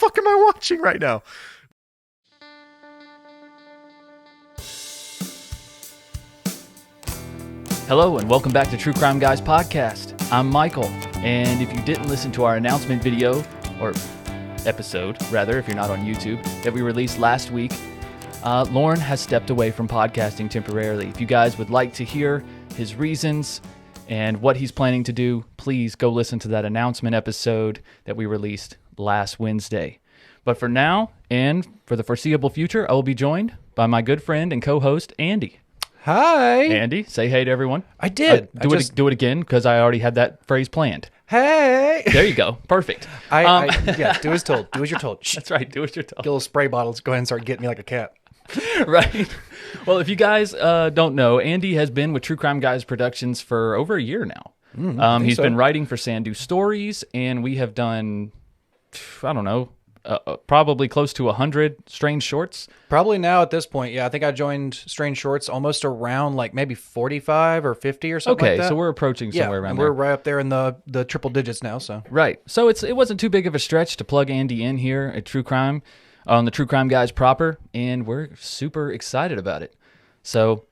fuck am I watching right now? Hello and welcome back to True Crime Guys Podcast. I'm Michael, and if you didn't listen to our announcement video, or episode rather, if you're not on YouTube, that we released last week, Lauren has stepped away from podcasting temporarily. If you guys would like to hear his reasons and what he's planning to do, please go listen to that announcement episode that we released last Wednesday. But for now, and for the foreseeable future, I will be joined by my good friend and co-host, Andy. Hi. Andy, say hey to everyone. I did. Do it again, because I already had that phrase planned. Hey. There you go. Perfect. Yeah, do as told. Do as you're told. Shh. That's right. Do as you're told. Get a little spray bottles. Go ahead and start getting me like a cat. Right. Well, if you guys don't know, Andy has been with True Crime Guys Productions for over a year now. He's been writing for Sandu Stories, and we have done, I don't know, probably close to 100 Strange Shorts. Probably now at this point, yeah. I think I joined Strange Shorts almost around like maybe 45 or 50 or something like that. Okay, so we're approaching somewhere around and there. we're right up there in the triple digits now. So right. So it wasn't too big of a stretch to plug Andy in here at True Crime, on the True Crime Guys proper, and we're super excited about it. So,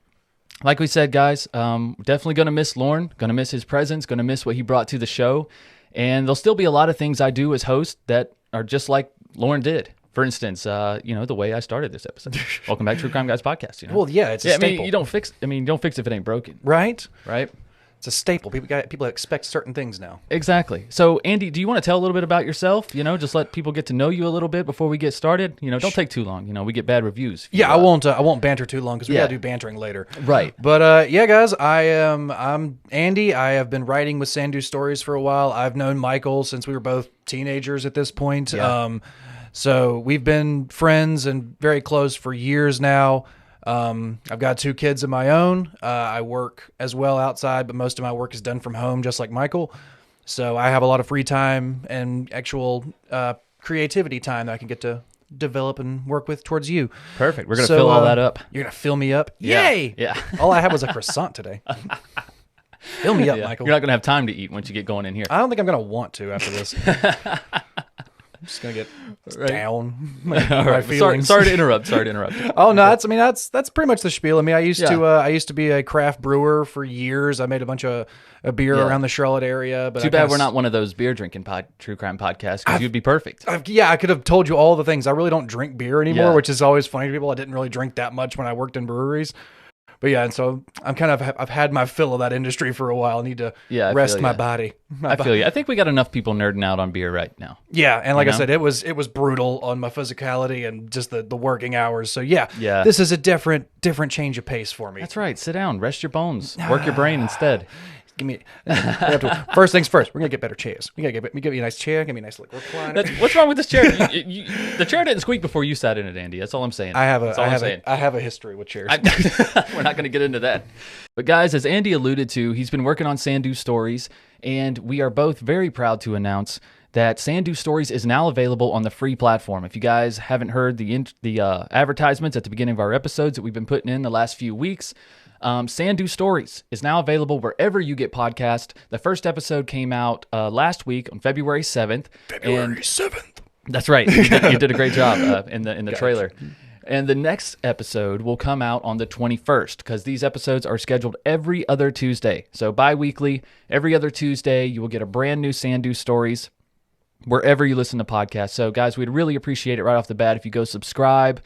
like we said, guys, definitely going to miss Lauren, going to miss his presence, going to miss what he brought to the show, and there'll still be a lot of things I do as host that are just like Lauren did. For instance, the way I started this episode. Welcome back to True Crime Guys Podcast. Well, yeah, it's a staple. I mean, you don't fix if it ain't broken. Right? Right? It's a staple. People expect certain things now. Exactly. So, Andy, do you want to tell a little bit about yourself? Just let people get to know you a little bit before we get started. Don't take too long. We get bad reviews. Yeah, I won't banter too long because we gotta do bantering later. Right. But yeah, guys, I'm Andy. I have been writing with Sandu Stories for a while. I've known Michael since we were both teenagers at this point. Yeah. So we've been friends and very close for years now. I've got 2 kids of my own. I work as well outside, but most of my work is done from home, just like Michael. So I have a lot of free time and actual creativity time that I can get to develop and work with towards you. Perfect. We're going to fill all that up. You're going to fill me up? Yeah. Yay! Yeah. All I had was a croissant today. Fill me up, Michael. You're not going to have time to eat once you get going in here. I don't think I'm going to want to after this. I'm just gonna get down my feelings. Sorry to interrupt. Oh no, that's pretty much the spiel. I mean, I used to be a craft brewer for years. I made a bunch of beer around the Charlotte area. But too bad we're not one of those beer drinking true crime podcasts, because you'd be perfect. I could have told you all the things. I really don't drink beer anymore, which is always funny to people. I didn't really drink that much when I worked in breweries. But yeah, and so I've had my fill of that industry for a while. I need to rest my body. I feel you. I think we got enough people nerding out on beer right now. Yeah, and like I said, it was brutal on my physicality and just the working hours. So yeah, this is a different change of pace for me. That's right. Sit down, rest your bones, work your brain instead. First things first. We're gonna get better chairs. We get me a nice chair. Give me a nice little recliner. What's wrong with this chair? The chair didn't squeak before you sat in it, Andy. That's all I'm saying. I have a history with chairs. We're not gonna get into that. But guys, as Andy alluded to, he's been working on Sandu Stories, and we are both very proud to announce that Sandu Stories is now available on the free platform. If you guys haven't heard the advertisements at the beginning of our episodes that we've been putting in the last few weeks, Sandu Stories is now available wherever you get podcasts. The first episode came out last week on February 7th. February 7th. That's right. You did a great job in the trailer. And the next episode will come out on the 21st, because these episodes are scheduled every other Tuesday. So bi-weekly, every other Tuesday, you will get a brand new Sandu Stories wherever you listen to podcasts. So guys, we'd really appreciate it right off the bat if you go subscribe,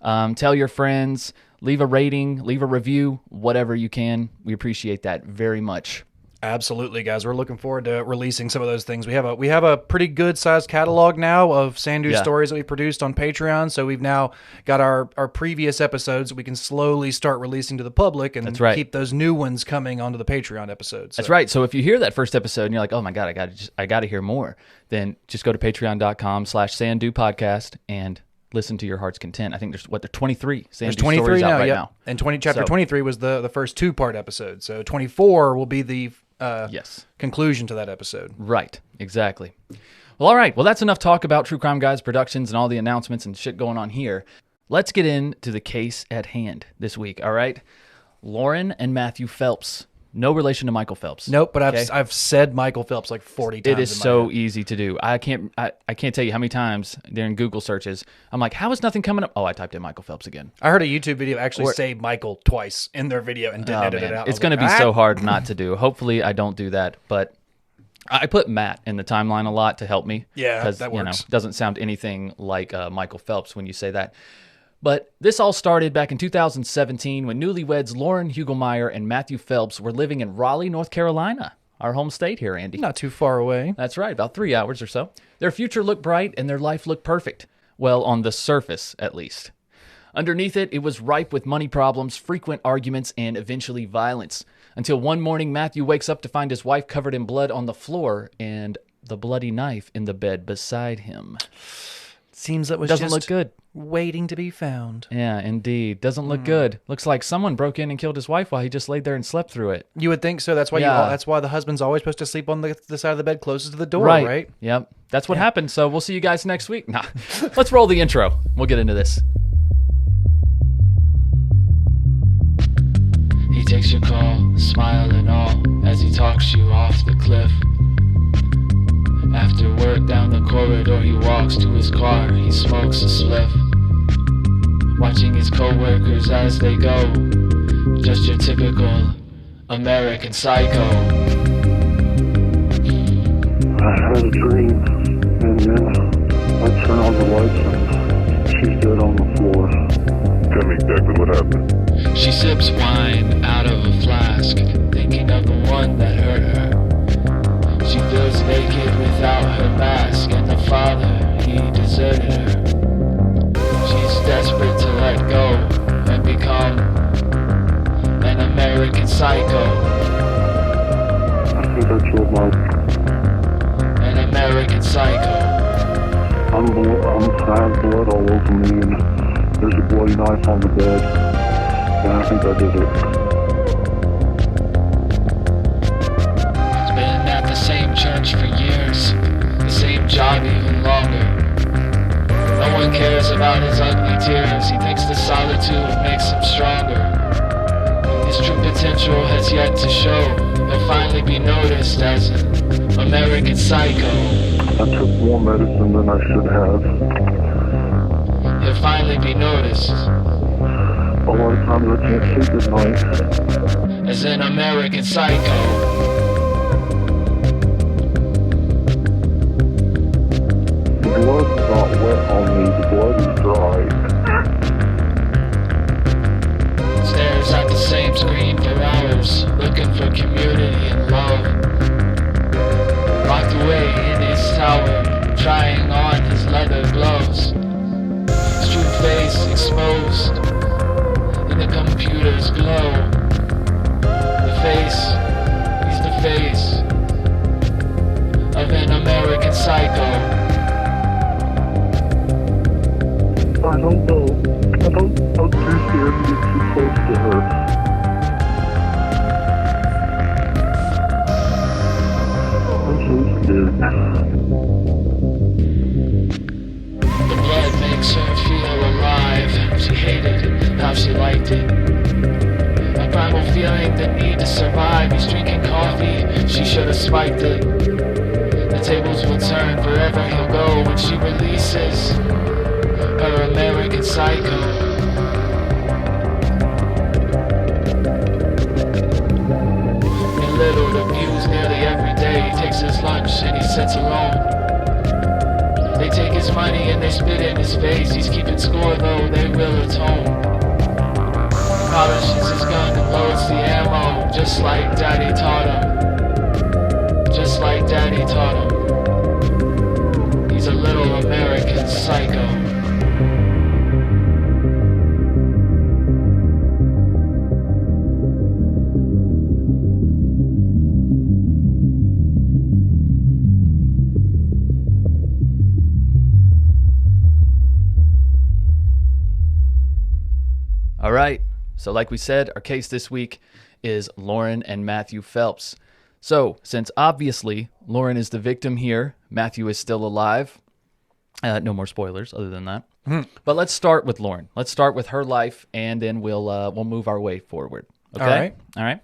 tell your friends, leave a rating, leave a review, whatever you can. We appreciate that very much. Absolutely, guys. We're looking forward to releasing some of those things. We have a pretty good sized catalog now of Sandu stories that we produced on Patreon. So we've now got our previous episodes that we can slowly start releasing to the public, and keep those new ones coming onto the Patreon episodes. So. That's right. So if you hear that first episode and you're like, oh my God, I got to hear more, then just go to patreon.com/Sandu podcast and listen to your heart's content. I think there's 23 Sandu stories out right now. And chapter 23 was the first 2-part episode. So 24 will be the conclusion to that episode. Right, exactly. Well, all right. Well, that's enough talk about True Crime Guys Productions and all the announcements and shit going on here. Let's get into the case at hand this week, all right? Lauren and Matthew Phelps No relation to Michael Phelps. Nope, but Okay? I've said Michael Phelps like 40 times. It is in my so head. easy to do. I can't tell you how many times during Google searches I'm like, how is nothing coming up? Oh, I typed in Michael Phelps again. I heard a YouTube video actually say Michael twice in their video and didn't edit it out. It's going to be so hard not to do. Hopefully, I don't do that. But I put Matt in the timeline a lot to help me. Yeah, because that works. it doesn't sound anything like Michael Phelps when you say that. But this all started back in 2017 when newlyweds Lauren Hugelmaier and Matthew Phelps were living in Raleigh, North Carolina, our home state here, Andy. Not too far away. That's right, about 3 hours or so. Their future looked bright and their life looked perfect. Well, on the surface, at least. Underneath it, it was ripe with money problems, frequent arguments, and eventually violence. Until one morning, Matthew wakes up to find his wife covered in blood on the floor and the bloody knife in the bed beside him. Seems that was Doesn't just look good. waiting to be found. Yeah, indeed. Doesn't look good. Looks like someone broke in and killed his wife while he just laid there and slept through it. You would think so. That's why Yeah. that's why the husband's always supposed to sleep on the side of the bed closest to the door, right? Yep. That's what happened. So we'll see you guys next week. Nah. Let's roll the intro. We'll get into this. He takes your call, smile and all, as he talks you off the cliff. After work down the corridor, he walks to his car, he smokes a spliff. Watching his co-workers as they go, just your typical American psycho. I had a dream, and then I turn on the lights and she's dead on the floor. Tell me exactly what happened. She sips wine out of a flask, thinking of the one that hurt her. She feels naked without her mask, and the father, he deserted her. She's desperate to let go and become an American psycho. I think I killed my... An American psycho. I have blood all over me, and there's a bloody knife on the bed, and I think I did it. Been at the same church for years, the same job even longer. No one cares about his ugly tears, he thinks the solitude makes him stronger. His true potential has yet to show, he'll finally be noticed as an American psycho. I took more medicine than I should have. He'll finally be noticed A lot of times I can't sleep at night. as an American psycho. The blood's not wet on me, the blood is dry. Stares at the same screen for hours, looking for community and love. Locked away in his tower, trying on his leather gloves. His true face exposed in the computer's glow. The face, he's the face of an American psycho. I don't know. I'm too scared to get too close to her. I'm so scared. The blood makes her feel alive. She hated how she liked it. A primal feeling, the need to survive. He's drinking coffee, she should have spiked it. The tables will turn, forever he'll go when she releases her American psycho. Belittled, abused nearly every day. He takes his lunch and he sits alone. They take his money and they spit in his face. He's keeping score though, they will atone. Polishes his gun and loads the ammo, just like Daddy taught him. Just like Daddy taught him. He's a little American psycho. All right. So like we said, our case this week is Lauren and Matthew Phelps. So since obviously Lauren is the victim here, Matthew is still alive. No more spoilers other than that. But let's start with Lauren. Let's start with her life, and then we'll move our way forward. Okay? All right. All right.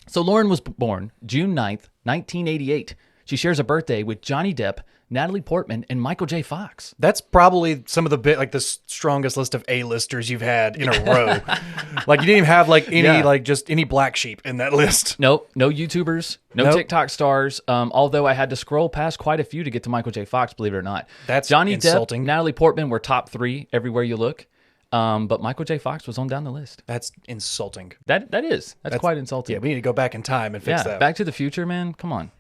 So Lauren was born June 9th, 1988. She shares a birthday with Johnny Depp, Natalie Portman, and Michael J. Fox. That's probably some of the strongest list of A-listers you've had in a row. Like you didn't even have any black sheep in that list. Nope, no YouTubers, no TikTok stars. Although I had to scroll past quite a few to get to Michael J. Fox, believe it or not. That's Johnny insulting. Depp, Natalie Portman were top 3 everywhere you look. But Michael J. Fox was on down the list. That's insulting. That's quite insulting. Yeah, we need to go back in time and fix that. Back to the Future, man. Come on,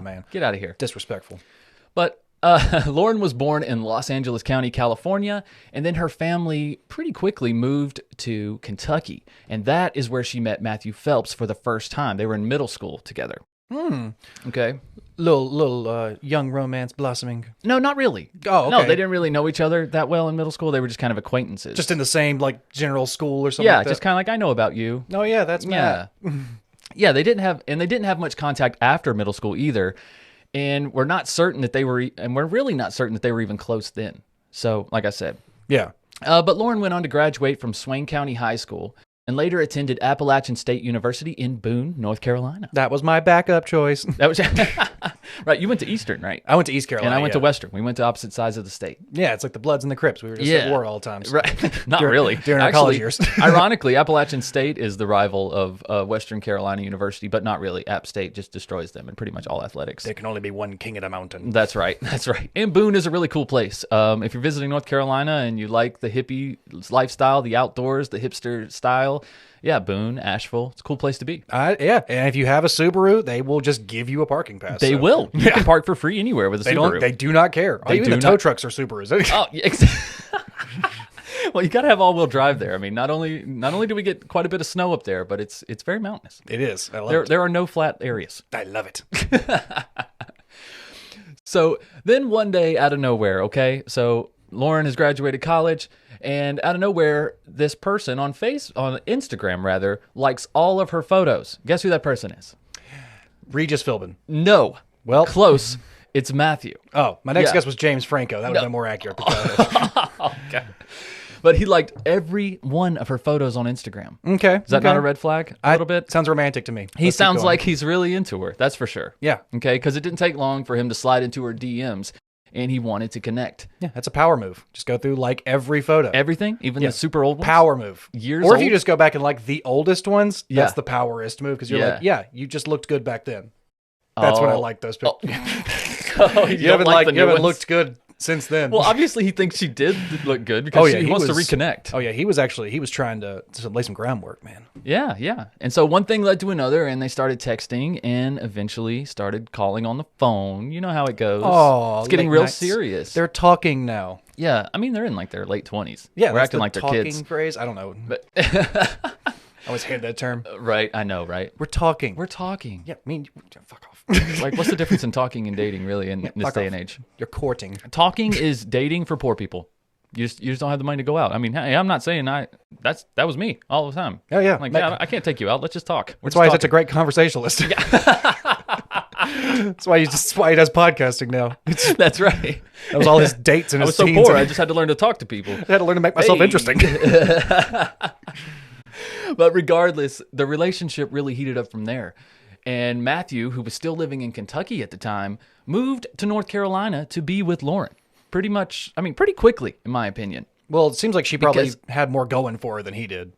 man. Get out of here. Disrespectful. But Lauren was born in Los Angeles County, California, and then her family pretty quickly moved to Kentucky. And that is where she met Matthew Phelps for the first time. They were in middle school together. Okay. Little young romance blossoming. No, not really. Oh, okay. No, they didn't really know each other that well in middle school. They were just kind of acquaintances. Just in the same general school or something like that? Just kind of like, I know about you. Oh, yeah, that's Matt. Yeah, they didn't have much contact after middle school either. And we're really not certain that they were even close then. So, like I said. Yeah. But Lauren went on to graduate from Swain County High School and later attended Appalachian State University in Boone, North Carolina. That was my backup choice. That was right. You went to Eastern, right? I went to East Carolina. And I went to Western. We went to opposite sides of the state. Yeah, it's like the Bloods and the Crips. We were just at war all the time. Right. Not really. During our college years. Ironically, Appalachian State is the rival of Western Carolina University, but not really. App State just destroys them in pretty much all athletics. There can only be one king of the mountain. That's right. That's right. And Boone is a really cool place. If you're visiting North Carolina and you like the hippie lifestyle, the outdoors, the hipster style, yeah, Boone, Asheville, it's a cool place to be. Yeah, and if you have a Subaru, they will just give you a parking pass. They will. You can park for free anywhere with a Subaru. They do not care. Even the tow trucks are Subarus. Oh, yeah, well, you got to have all-wheel drive there. I mean, not only do we get quite a bit of snow up there, but it's very mountainous. It is. I love it. There are no flat areas. I love it. So then one day out of nowhere, okay, so Lauren has graduated college, and out of nowhere, this person on Instagram rather, likes all of her photos. Guess who that person is? Regis Philbin. No. Well, close. It's Matthew. Oh, my next guess was James Franco. That would have been more accurate. Okay. But he liked every one of her photos on Instagram. Okay. Is that not a red flag? A little bit? Sounds romantic to me. He sounds like he's really into her. That's for sure. Yeah. Okay, because it didn't take long for him to slide into her DMs, and he wanted to connect. Yeah, that's a power move. Just go through every photo. Everything? Even the super old ones? Power move. Years Or if old? you just go back and the oldest ones, Yeah. that's the powerest move because you're you just looked good back then. That's when I like those pictures. You haven't looked good since then. Well, obviously he thinks she did look good because he wants to reconnect. Oh yeah, he was trying to lay some groundwork, man. Yeah, yeah. And so one thing led to another, and they started texting and eventually started calling on the phone. You know how it goes. Oh, it's getting real serious. They're talking now. Yeah, I mean they're in their late 20s. Yeah, we're acting like they're talking kids. Phrase. I don't know, but I always hated that term. Right, I know, right? We're talking. Yeah, fuck off. Like, what's the difference in talking and dating, really, in this day and age? You're courting. Talking is dating for poor people. You just don't have the money to go out. I mean, hey, I'm not saying that was me all the time. Oh yeah, like I can't take you out. Let's just talk. That's why he's such a great conversationalist. Yeah. That's why he does podcasting now. That's right. That was all his dates and his I was so poor. I just had to learn to talk to people. I had to learn to make myself interesting. But regardless, the relationship really heated up from there. And Matthew, who was still living in Kentucky at the time, moved to North Carolina to be with Lauren. Pretty quickly, in my opinion. Well, it seems like she probably had more going for her than he did.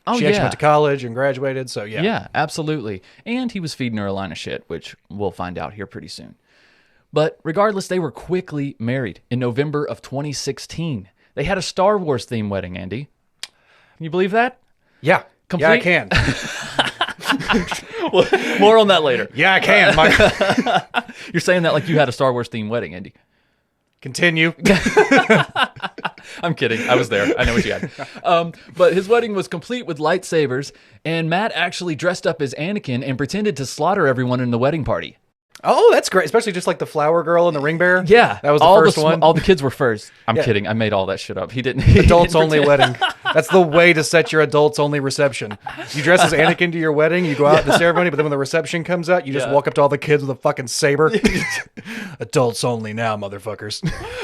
Oh, she actually went to college and graduated, so yeah. Yeah, absolutely. And he was feeding her a line of shit, which we'll find out here pretty soon. But regardless, they were quickly married in November of 2016. They had a Star Wars themed wedding, Andy. Can you believe that? Yeah. Complete? Yeah, I can. Well, more on that later. Yeah, I can. You're saying that like you had a Star Wars themed wedding, Andy. Continue. I'm kidding. I was there. I know what you had. But his wedding was complete with lightsabers, and Matt actually dressed up as Anakin and pretended to slaughter everyone in the wedding party. Oh, that's great. Especially just like the flower girl and the ring bearer. Yeah. That was the first one. All the kids were first. I'm kidding. I made all that shit up. He didn't. Adults only wedding. That's the way to set your adults only reception. You dress as Anakin to your wedding, you go out to the ceremony, but then when the reception comes out, you just walk up to all the kids with a fucking saber. Adults only now, motherfuckers.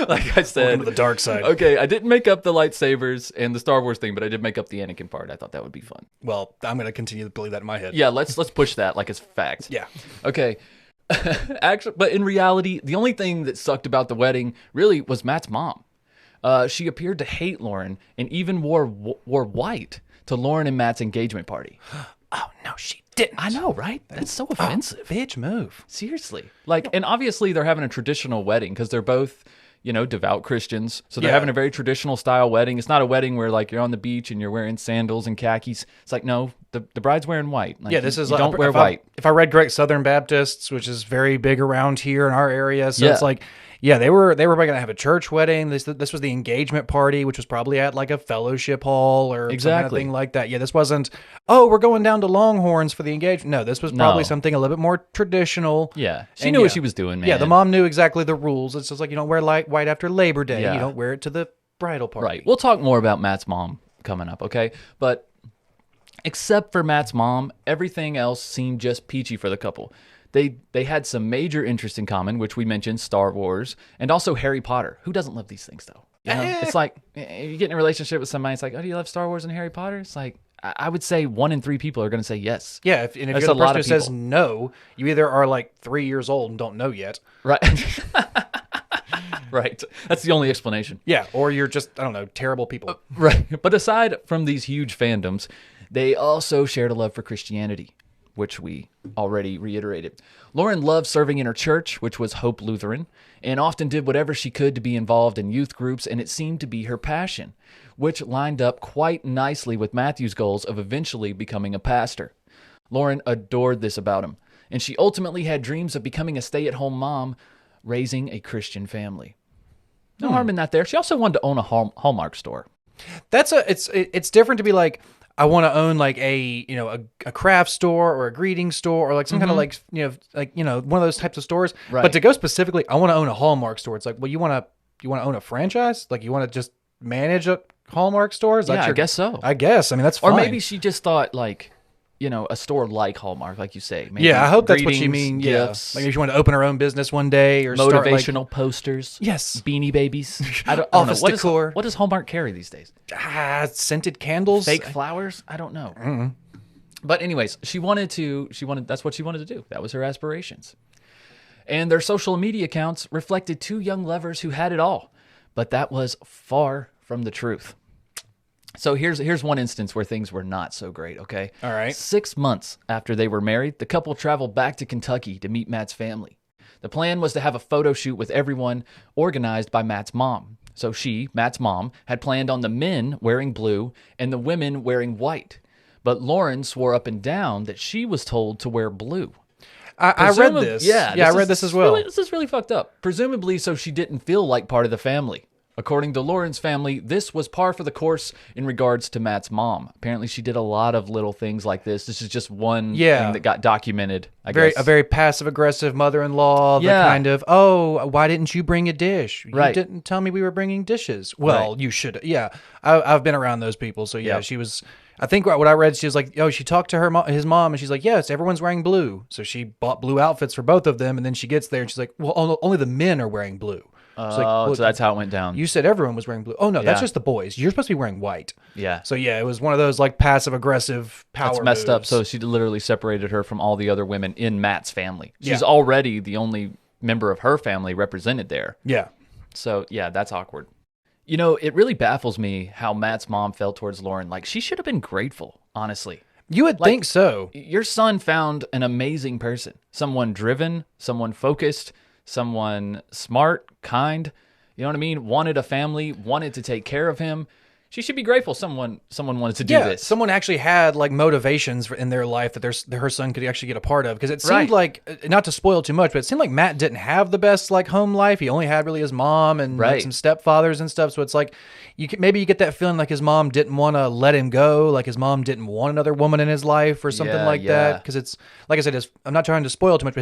Like I said, welcome to the dark side. Okay, I didn't make up the lightsabers and the Star Wars thing, but I did make up the Anakin part. I thought that would be fun. Well, I'm going to continue to believe that in my head. Yeah, let's push that like it's fact. Yeah. Okay. Actually, but in reality, the only thing that sucked about the wedding really was Matt's mom. She appeared to hate Lauren and even wore white to Lauren and Matt's engagement party. Oh, no, she didn't. I know, right? That's so offensive. Bitch move. Seriously. Like, and obviously they're having a traditional wedding because they're both, devout Christians. So they're having a very traditional style wedding. It's not a wedding where like you're on the beach and you're wearing sandals and khakis. It's like, no, the bride's wearing white. Like, This is you like, don't wear white. If I read correct, Southern Baptists, which is very big around here in our area. So it's like, they were probably going to have a church wedding. This was the engagement party, which was probably at like a fellowship hall or some kind of thing like that. Yeah, this wasn't, we're going down to Longhorns for the engagement. No, this was probably something a little bit more traditional. Yeah, she knew what she was doing, man. Yeah, the mom knew exactly the rules. It's just like, you don't wear white after Labor Day. Yeah. You don't wear it to the bridal party. Right. We'll talk more about Matt's mom coming up, okay? But except for Matt's mom, everything else seemed just peachy for the couple. They had some major interests in common, which we mentioned, Star Wars, and also Harry Potter. Who doesn't love these things, though? It's like, you get in a relationship with somebody, it's like, do you love Star Wars and Harry Potter? It's like, I would say 1 in 3 people are going to say yes. Yeah, if you're the person who says no, you either are like 3 years old and don't know yet. Right. Right. That's the only explanation. Yeah, or you're just, I don't know, terrible people. Right. But aside from these huge fandoms, they also shared a love for Christianity, which we already reiterated. Lauren loved serving in her church, which was Hope Lutheran, and often did whatever she could to be involved in youth groups, and it seemed to be her passion, which lined up quite nicely with Matthew's goals of eventually becoming a pastor. Lauren adored this about him, and she ultimately had dreams of becoming a stay-at-home mom, raising a Christian family. No harm in that there. She also wanted to own a Hallmark store. It's different to be like, I want to own like a craft store or a greeting store or like some kind of like one of those types of stores. Right. But to go specifically, I want to own a Hallmark store. It's like, well, you want to own a franchise? Like you want to just manage a Hallmark store? I guess so. I guess. I mean, that's fine. Or maybe she just thought like, a store like Hallmark, like you say. Maybe I hope that's what you mean. Gifts, Like if you want to open her own business one day or motivational start, like, posters. Yes. Beanie Babies. I don't Office know. decor. What does Hallmark carry these days? Scented candles. Fake flowers? I don't know. Mm-hmm. But anyways, that's what she wanted to do. That was her aspirations. And their social media accounts reflected 2 young lovers who had it all. But that was far from the truth. So here's one instance where things were not so great, okay? All right. 6 months after they were married, the couple traveled back to Kentucky to meet Matt's family. The plan was to have a photo shoot with everyone organized by Matt's mom. So Matt's mom, had planned on the men wearing blue and the women wearing white. But Lauren swore up and down that she was told to wear blue. I read this. Yeah, I read this as well. This is really fucked up. Presumably so she didn't feel like part of the family. According to Lauren's family, this was par for the course in regards to Matt's mom. Apparently, she did a lot of little things like this. This is just one thing that got documented, I guess. A very passive-aggressive mother-in-law. Yeah. The kind of, why didn't you bring a dish? You Right. didn't tell me we were bringing dishes. Well, you should. Yeah, I've been around those people. So, yeah, she was... I think what I read, she was like, she talked to his mom, and she's like, yes, everyone's wearing blue. So she bought blue outfits for both of them, and then she gets there, and she's like, well, only the men are wearing blue. So that's how it went down. You said everyone was wearing blue. Oh, no, that's just the boys. You're supposed to be wearing white. Yeah. So, yeah, it was one of those, like, passive-aggressive power That's messed up. moves. So she literally separated her from all the other women in Matt's family. She's Yeah. already the only member of her family represented there. Yeah. So, yeah, that's awkward. It really baffles me how Matt's mom felt towards Lauren. Like, she should have been grateful, honestly. You would think so. Your son found an amazing person. Someone driven, someone focused, someone smart, kind. You know what I mean? Wanted a family, wanted to take care of him. She should be grateful someone wanted to do this. Someone actually had like motivations in their life that her son could actually get a part of. Because it seemed like, not to spoil too much, but it seemed like Matt didn't have the best like home life. He only had really his mom and like, some stepfathers and stuff. So it's like maybe you get that feeling like his mom didn't want to let him go, like his mom didn't want another woman in his life or something like that. Because it's like I said, I'm not trying to spoil too much, but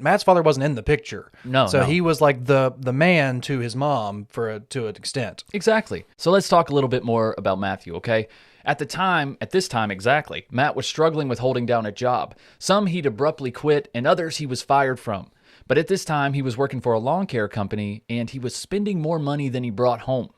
Matt's father wasn't in the picture. No. He was like the man to his mom to an extent. Exactly. So let's talk a little little bit more about Matthew, okay? At this time exactly, Matt was struggling with holding down a job. Some he'd abruptly quit, and others he was fired from. But at this time, he was working for a lawn care company, and he was spending more money than he brought home.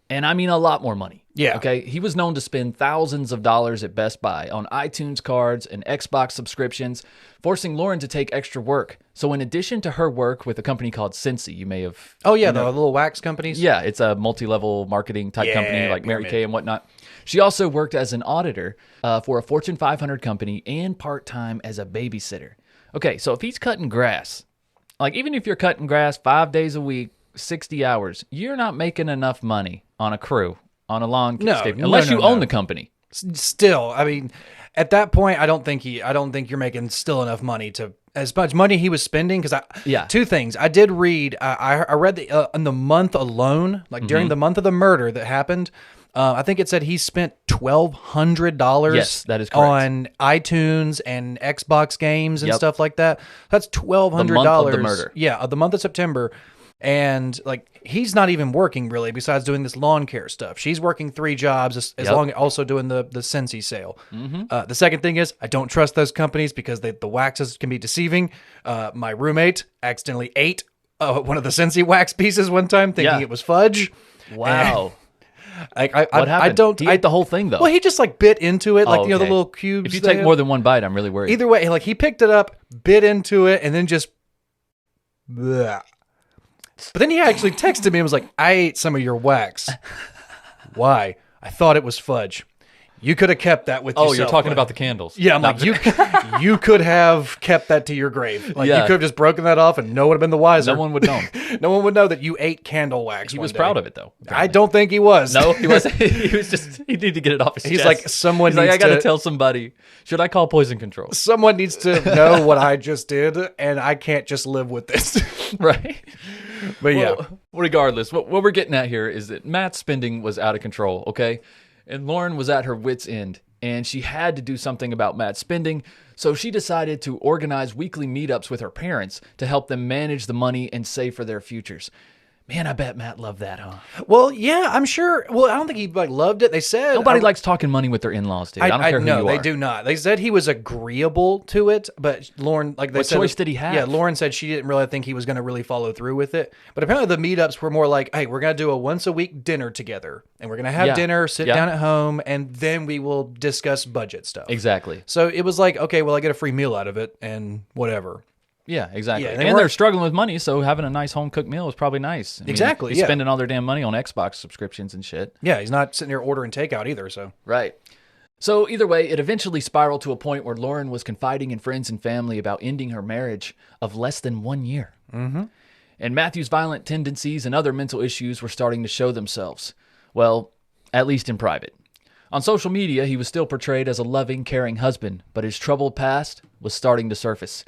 And I mean a lot more money. Yeah. Okay. He was known to spend thousands of dollars at Best Buy on iTunes cards and Xbox subscriptions, forcing Lauren to take extra work. So in addition to her work with a company called Scentsy, you may have... Oh, yeah, the little wax companies? Yeah, it's a multi-level marketing type company like Mary Kay and whatnot. She also worked as an auditor for a Fortune 500 company and part-time as a babysitter. Okay, so if he's cutting grass, like even if you're cutting grass 5 days a week, 60 hours, you're not making enough money on a crew, on a landscape, unless you own the company. Still, I mean, at that point, I don't think you're making still enough money to as much money he was spending. Because two things I did read. I read in the month alone, like during the month of the murder that happened. I think it said he spent $1,200. Yes, that is correct. On iTunes and Xbox games and stuff like that. That's $1,200. The month of the murder. Yeah, the month of September. And like he's not even working really besides doing this lawn care stuff. She's working 3 jobs as long also doing the Scentsy sale. The second thing is I don't trust those companies because the waxes can be deceiving. My roommate accidentally ate one of the Scentsy wax pieces one time thinking it was fudge. Wow. What happened? He ate the whole thing though. Well, he just like bit into it, like the little cubes. If you take more than one bite, I'm really worried. Either way, like he picked it up, bit into it, and then just. Bleh. But then he actually texted me and was like, "I ate some of your wax." Why? I thought it was fudge. You could have kept that with yourself. Oh, you're talking about the candles. Yeah, I'm like, you could have kept that to your grave. Like, you could have just broken that off and no one would have been the wiser. No one would know. No one would know that you ate candle wax. He was proud of it, though. Apparently. I don't think he was. No, he wasn't. He was just, he needed to get it off his chest. He's like, someone needs I got to tell somebody. Should I call poison control? Someone needs to know what I just did, and I can't just live with this. Right. But yeah. Regardless, what we're getting at here is that Matt's spending was out of control, okay? And Lauren was at her wit's end, and she had to do something about Matt's spending, so she decided to organize weekly meetups with her parents to help them manage the money and save for their futures. Man, I bet Matt loved that, huh? Well, yeah, I'm sure. Well, I don't think he loved it. They said nobody likes talking money with their in-laws, dude. I don't care who you are. No, they do not. They said he was agreeable to it, but Lauren, like they said, what choice did he have? Yeah, Lauren said she didn't really think he was going to really follow through with it. But apparently, the meetups were more like, "Hey, we're going to do a once a week dinner together, and we're going to have dinner, sit down at home, and then we will discuss budget stuff." Exactly. So it was like, okay, well, I get a free meal out of it, and whatever. Yeah, exactly. Yeah, and they're struggling with money, so having a nice home-cooked meal is probably nice. Exactly, he's spending all their damn money on Xbox subscriptions and shit. Yeah, he's not sitting there ordering takeout either, so. Right. So either way, it eventually spiraled to a point where Lauren was confiding in friends and family about ending her marriage of less than 1 year. Mm-hmm. And Matthew's violent tendencies and other mental issues were starting to show themselves. Well, at least in private. On social media, he was still portrayed as a loving, caring husband, but his troubled past was starting to surface.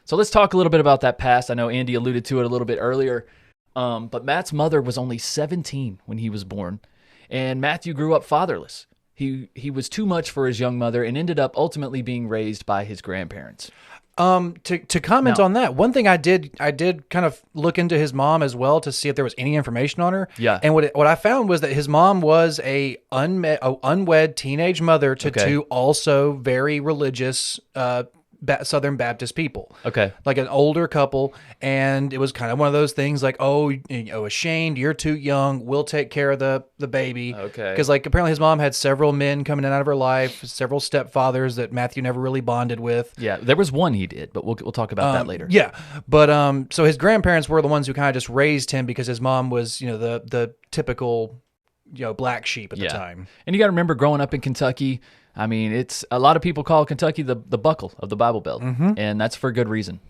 So let's talk a little bit about that past. I know Andy alluded to it a little bit earlier, but Matt's mother was only 17 when he was born, and Matthew grew up fatherless. He was too much for his young mother and ended up ultimately being raised by his grandparents. To comment on that, one thing I did kind of look into his mom as well to see if there was any information on her. Yeah. And what I found was that his mom was a unwed teenage mother to two also very religious Southern Baptist people. Okay. Like an older couple, and it was kind of one of those things like, ashamed, you're too young, we'll take care of the baby. Okay. Because like apparently his mom had several men coming in and out of her life, several stepfathers that Matthew never really bonded with. Yeah, there was one he did, but we'll talk about that later. Yeah. But so his grandparents were the ones who kind of just raised him because his mom was, the typical, black sheep at the time. And you got to remember growing up in Kentucky, I mean, it's a lot of people call Kentucky the buckle of the Bible Belt, and that's for good reason.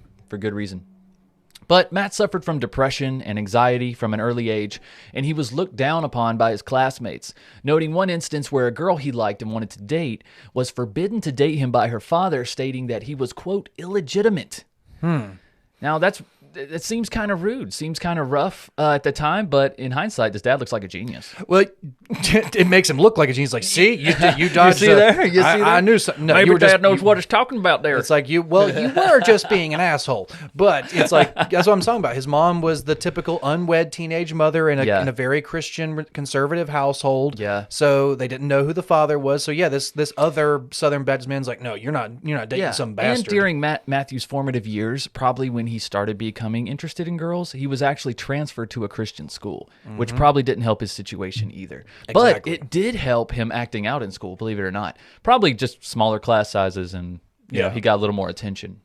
But Matt suffered from depression and anxiety from an early age, and he was looked down upon by his classmates, noting one instance where a girl he liked and wanted to date was forbidden to date him by her father, stating that he was, quote, illegitimate. Now, that's it seems kind of rude, seems kind of rough at the time, but in hindsight, this dad looks like a genius. Well, it makes him look like a genius. Like, see, you dodged. You see there? You see there? I knew something. No, Maybe you were dad knows what he's talking about there. It's like you were just being an asshole. But it's like, that's what I'm talking about. His mom was the typical unwed teenage mother in a very Christian conservative household. Yeah. So they didn't know who the father was. So yeah, this other Southern Baptist man's like, no, you're not dating some bastard. And during Matthew's formative years, probably when he started becoming interested in girls, he was actually transferred to a Christian school, which probably didn't help his situation either. But it did help him acting out in school, believe it or not. Probably just smaller class sizes and you know, he got a little more attention.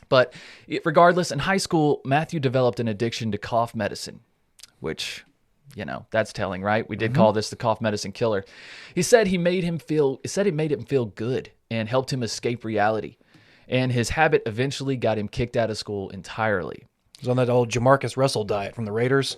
But regardless, in high school, Matthew developed an addiction to cough medicine, which, you know, that's telling, right? We did call this the cough medicine killer. He said it made him feel good and helped him escape reality. And his habit eventually got him kicked out of school entirely. He was on that old Jamarcus Russell diet from the Raiders.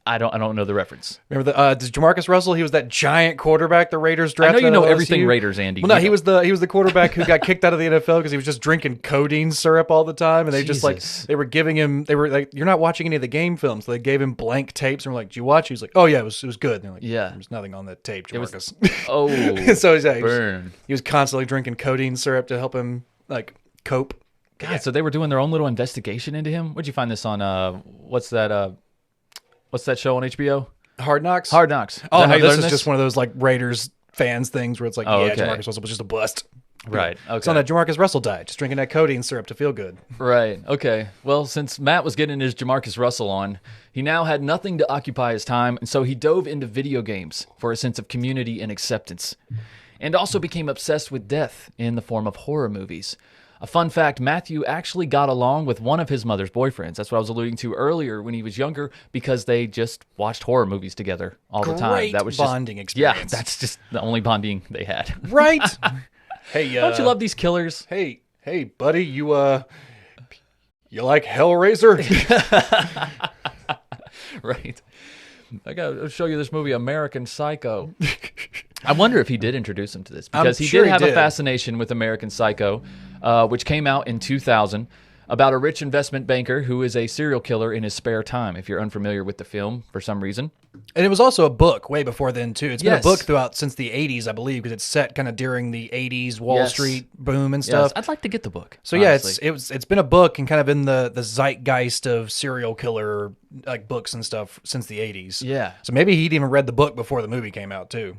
I don't know the reference. Remember Jamarcus Russell? He was that giant quarterback the Raiders drafted. I know you know out of everything LSU. Raiders, Andy. Well, no, he was the quarterback who got kicked out of the NFL because he was just drinking codeine syrup all the time, and they just like they were giving him. They were like, "You're not watching any of the game films." So they gave him blank tapes and were like, "Did you watch?" He was like, "Oh yeah, it was good." And they're like, Yeah. There's nothing on that tape, Jamarcus. So he was constantly drinking codeine syrup to help him like cope. God, so they were doing their own little investigation into him. Where'd you find this on? What's that show on HBO? Hard Knocks. Hard Knocks. Oh no, this is just one of those like Raiders fans things where it's like, okay. Jamarcus Russell was just a bust. Right. Okay. It's on that Jamarcus Russell diet, just drinking that codeine syrup to feel good. Right. Okay. Well, since Matt was getting his Jamarcus Russell on, he now had nothing to occupy his time, and so he dove into video games for a sense of community and acceptance, and also became obsessed with death in the form of horror movies. A fun fact, Matthew actually got along with one of his mother's boyfriends. That's what I was alluding to earlier when he was younger, because they just watched horror movies together all the time. That was bonding experience. Yeah, that's just the only bonding they had. Right. Hey, don't you love these killers? Hey, buddy, you like Hellraiser? Right. I gotta show you this movie, American Psycho. I wonder if he did introduce him to this, because he did have a fascination with American Psycho, which came out in 2000, about a rich investment banker who is a serial killer in his spare time, if you're unfamiliar with the film for some reason. And it was also a book way before then, too. It's been a book throughout since the 80s, I believe, because it's set kind of during the 80s Wall Street boom and stuff. I'd like to get the book. So honestly. It's been a book and kind of in the zeitgeist of serial killer like books and stuff since the 80s. Yeah. So maybe he'd even read the book before the movie came out, too.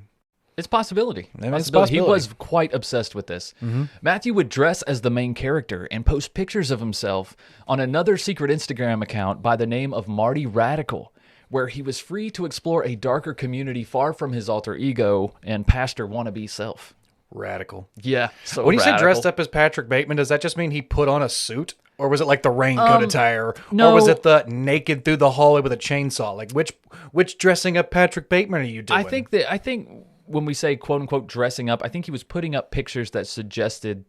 It's a possibility. It's a possibility. He was quite obsessed with this. Matthew would dress as the main character and post pictures of himself on another secret Instagram account by the name of Marty Radical, where he was free to explore a darker community far from his alter ego and pastor wannabe self. Radical. Yeah. So when you say dressed up as Patrick Bateman, does that just mean he put on a suit? Or was it like the raincoat attire? No. Or was it the naked through the hallway with a chainsaw? Like which dressing up Patrick Bateman are you doing? I think when we say quote unquote dressing up, I think he was putting up pictures that suggested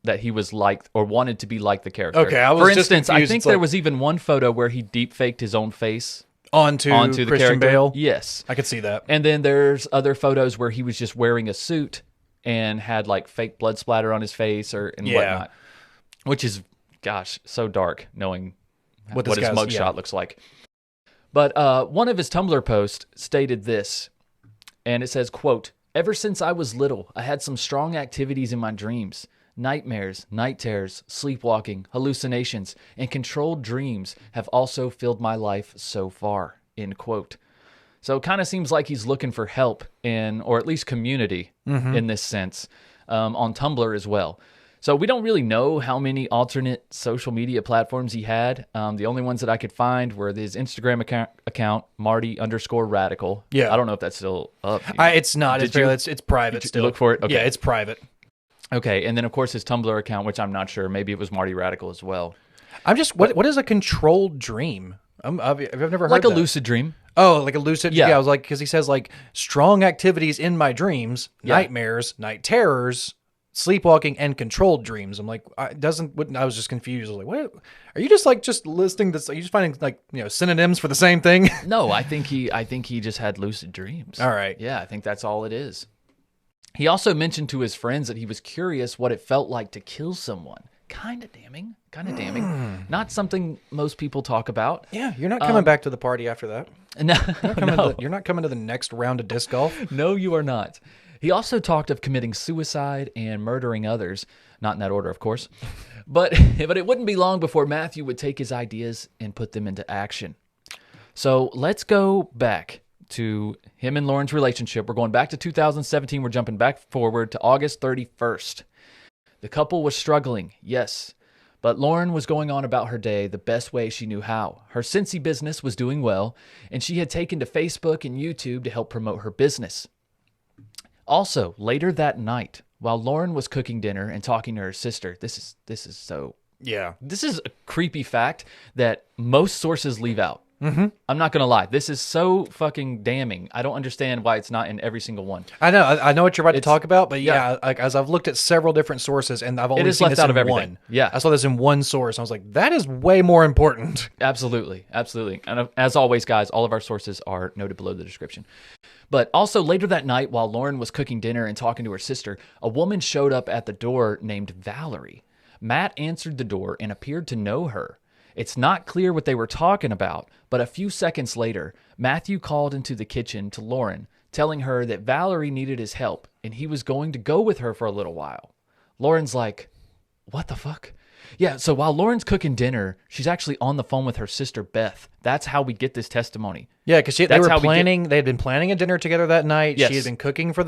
that he was like or wanted to be like the character. Okay, for instance, I think there was even one photo where he deep faked his own face onto the Christian character. Bale. Yes, I could see that. And then there's other photos where he was just wearing a suit and had like fake blood splatter on his face and whatnot, which is, gosh, so dark knowing what his mugshot looks like. But one of his Tumblr posts stated this, and it says, quote, "Ever since I was little, I had some strong activities in my dreams. Nightmares, night terrors, sleepwalking, hallucinations, and controlled dreams have also filled my life so far," end quote. So it kind of seems like he's looking for help or at least community in this sense, on Tumblr as well. So we don't really know how many alternate social media platforms he had. The only ones that I could find were his Instagram account, Marty_Radical. Yeah. I don't know if that's still up. It's not. It's private still. Look for it? Okay. Yeah, it's private. Okay, and then of course his Tumblr account, which I'm not sure. Maybe it was Marty Radical as well. I'm just, what is a controlled dream? I've never heard like that. a lucid dream. Oh, like a lucid. Yeah, I was like, because he says like strong activities in my dreams, nightmares, night terrors, sleepwalking, and controlled dreams. I'm like, I was just confused. I was like, what? Are you just listing this? Are you just finding like, synonyms for the same thing? No, I think he just had lucid dreams. All right. Yeah, I think that's all it is. He also mentioned to his friends that he was curious what it felt like to kill someone. kind of damning. Not something most people talk about. Yeah, you're not coming back to the party after that. No, You're not coming to the next round of disc golf. No, you are not. He also talked of committing suicide and murdering others. Not in that order, of course. But it wouldn't be long before Matthew would take his ideas and put them into action. So let's go back to him and Lauren's relationship. We're going back to 2017. We're jumping back forward to August 31st. The couple was struggling, yes. But Lauren was going on about her day the best way she knew how. Her Cincy business was doing well, and she had taken to Facebook and YouTube to help promote her business. Also, later that night, while Lauren was cooking dinner and talking to her sister, this is a creepy fact that most sources leave out. Mm-hmm. I'm not going to lie. This is so fucking damning. I don't understand why it's not in every single one. I know what you're about to talk about, but like as I've looked at several different sources, and I've only seen this in one. Yeah, I saw this in one source. I was like, that is way more important. Absolutely. And as always, guys, all of our sources are noted below the description. But also later that night, while Lauren was cooking dinner and talking to her sister, a woman showed up at the door named Valerie. Matt answered the door and appeared to know her. It's not clear what they were talking about, but a few seconds later, Matthew called into the kitchen to Lauren, telling her that Valerie needed his help and he was going to go with her for a little while. Lauren's like, what the fuck? Yeah, so while Lauren's cooking dinner, she's actually on the phone with her sister, Beth. That's how we get this testimony. Yeah, because they had been planning a dinner together that night. Yes. She had been cooking for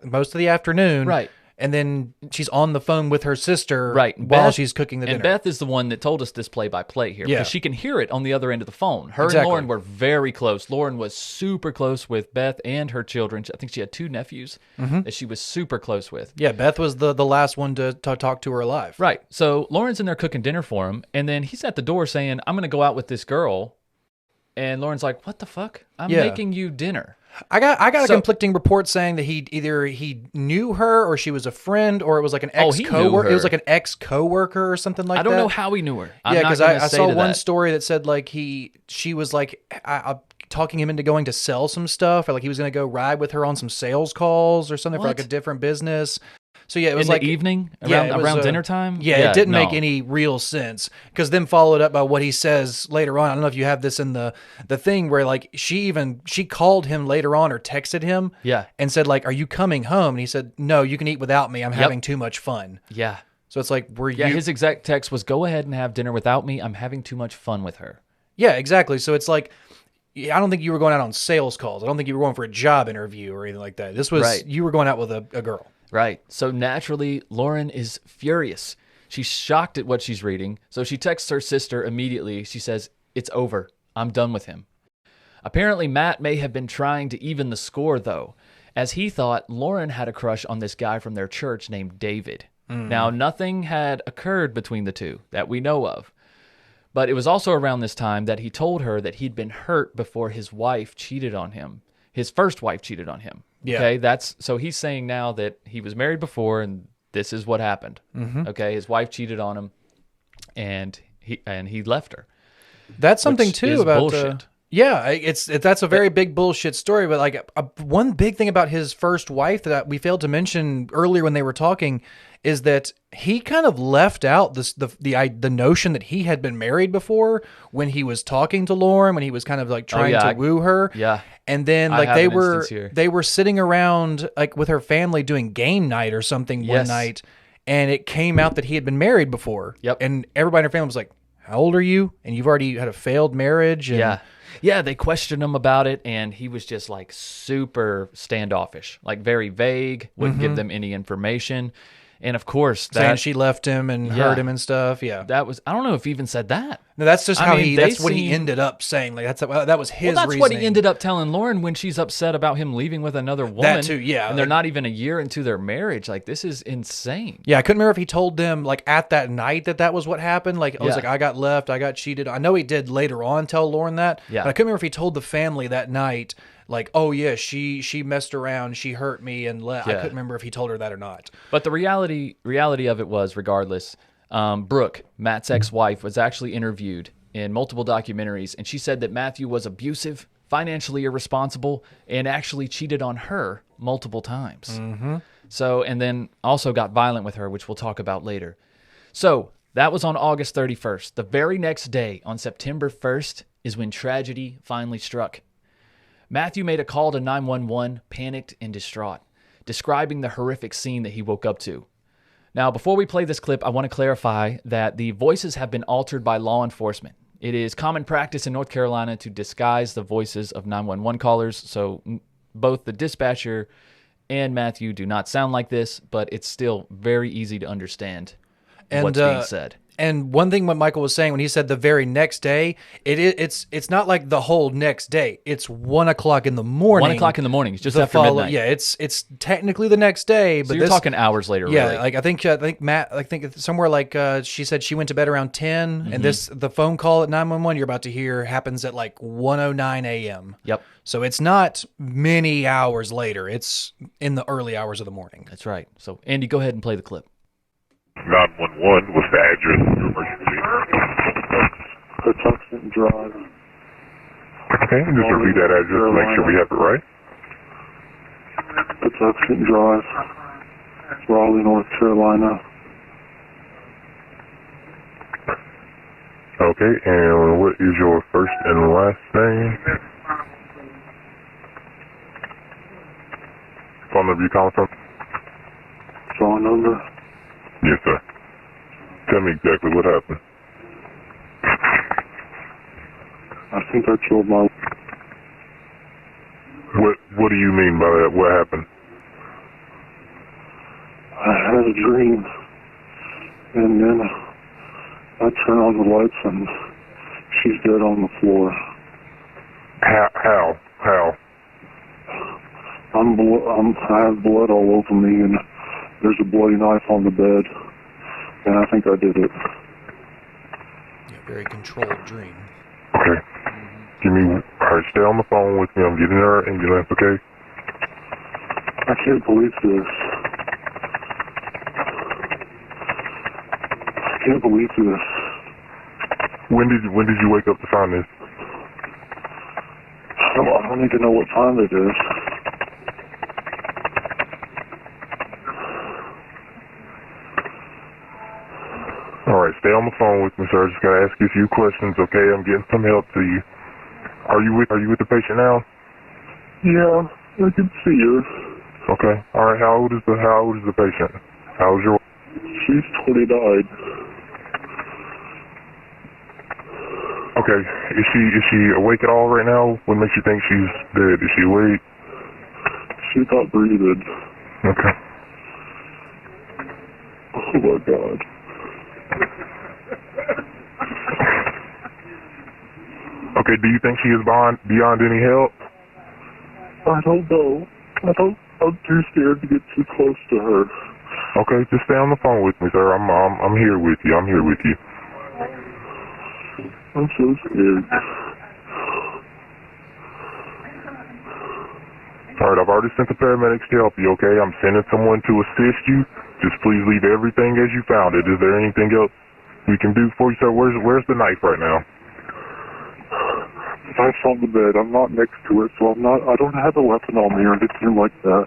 most of the afternoon. Right. And then she's on the phone with her sister while she's cooking the dinner. And Beth is the one that told us this play-by-play here because she can hear it on the other end of the phone. Her Exactly. and Lauren were very close. Lauren was super close with Beth and her children. I think she had 2 nephews that she was super close with. Yeah, Beth was the last one to talk to her alive. Right. So Lauren's in there cooking dinner for him, and then he's at the door saying, I'm going to go out with this girl. And Lauren's like, what the fuck? I'm making you dinner. I got a conflicting report saying that he knew her or she was a friend or it was like an ex-coworker. It was like an ex-coworker or something like that. I don't know how he knew her. Because I saw one story that said like she was like talking him into going to sell some stuff, or like he was going to go ride with her on some sales calls or something for like a different business. So yeah, it was in the evening around dinner time. Yeah, it didn't make any real sense because then followed up by what he says later on. I don't know if you have this in the thing where like she called him later on or texted him, and said like, "Are you coming home?" And he said, "No, you can eat without me. I'm having too much fun." Yeah. So it's like, his exact text was, "Go ahead and have dinner without me. I'm having too much fun with her." Yeah, exactly. So it's like, I don't think you were going out on sales calls. I don't think you were going for a job interview or anything like that. This was you were going out with a girl. Right. So naturally, Lauren is furious. She's shocked at what she's reading. So she texts her sister immediately. She says, "It's over. I'm done with him." Apparently, Matt may have been trying to even the score, though, as he thought Lauren had a crush on this guy from their church named David. Now, nothing had occurred between the two that we know of. But it was also around this time that he told her that he'd been hurt before his wife cheated on him. His first wife cheated on him. Yeah. Okay, so he's saying now that he was married before and this is what happened. Mm-hmm. Okay, his wife cheated on him and he left her. That's something too about bullshit. That's a very big bullshit story. But like one big thing about his first wife that we failed to mention earlier when they were talking is that he kind of left out the notion that he had been married before when he was talking to Lauren, when he was kind of like trying to woo her. Yeah. And then like they were sitting around like with her family doing game night or something one night, and it came out that he had been married before. Yep. And everybody in her family was like, "How old are you? And you've already had a failed marriage." And Yeah, they questioned him about it, and he was just like super standoffish, like very vague, wouldn't give them any information. And of course, saying she left him and hurt him and stuff. Yeah, that was, I don't know if he even said that. No, that's just that's what he ended up saying. Like that was his. That's reasoning. What he ended up telling Lauren when she's upset about him leaving with another woman. That too, yeah. And they're not even a year into their marriage. Like, this is insane. Yeah, I couldn't remember if he told them like at that night that was what happened. Like, it was like, I got left, I got cheated. I know he did later on tell Lauren that. Yeah, but I couldn't remember if he told the family that night. Like, oh yeah, she messed around, she hurt me and left. I couldn't remember if he told her that or not. But the reality of it was, regardless, Brooke, Matt's ex-wife, was actually interviewed in multiple documentaries, and she said that Matthew was abusive, financially irresponsible, and actually cheated on her multiple times. Mm-hmm. So, and then also got violent with her, which we'll talk about later. So, That was on August 31st. The very next day, on September 1st, is when tragedy finally struck. Matthew made a call to 911, panicked and distraught, describing the horrific scene that he woke up to. Now, before we play this clip, I want to clarify that the voices have been altered by law enforcement. It is common practice in North Carolina to disguise the voices of 911 callers, so both the dispatcher and Matthew do not sound like this, but it's still very easy to understand what's being said. And one thing what Michael was saying when he said the very next day, it's not like the whole next day. It's 1 o'clock in the morning. 1 o'clock in the morning. It's just after midnight. Yeah, it's technically the next day, but so you're talking hours later. Yeah, really. like I think Matt, I think somewhere like she said she went to bed around 10, and the phone call at 911 you're about to hear happens at like 1:09 a.m. Yep. So it's not many hours later. It's in the early hours of the morning. That's right. So Andy, go ahead and play the clip. 911, what's the address of your emergency? Patuxent Drive. Okay, just repeat that address to make sure we have it right. Patuxent Drive, Raleigh, North Carolina. Okay, and what is your first and last name? Phone number you calling from? Phone number? Yes, sir. Tell me exactly what happened. I think I killed my... What do you mean by that? What happened? I had a dream, and then I turn on the lights and she's dead on the floor. How? I have blood all over me, and there's a bloody knife on the bed, and I think I did it. Yeah, very controlled dream. Okay. Alright, stay on the phone with me. I'm getting our ambulance, okay? I can't believe this. I can't believe this. When did you wake up to find this? I don't even know what time it is. Alright, stay on the phone with me, sir. I just gotta ask you a few questions, okay? I'm getting some help to you. Are you with the patient now? Yeah, I can see her. Okay. Alright, how old is the patient? How old is your... She's 29. Okay. Is she awake at all right now? What makes you think she's dead? Is she awake? She's not breathing. Okay. Oh my God. Okay, do you think she is beyond any help? I don't know. I'm too scared to get too close to her. Okay, just stay on the phone with me, sir. I'm here with you. I'm here with you. I'm so scared. Alright, I've already sent the paramedics to help you, okay? I'm sending someone to assist you. Just please leave everything as you found it. Is there anything else we can do for you, sir? Where's the knife right now? The knife's on the bed. I'm not next to it, so I don't have a weapon on me or anything like that.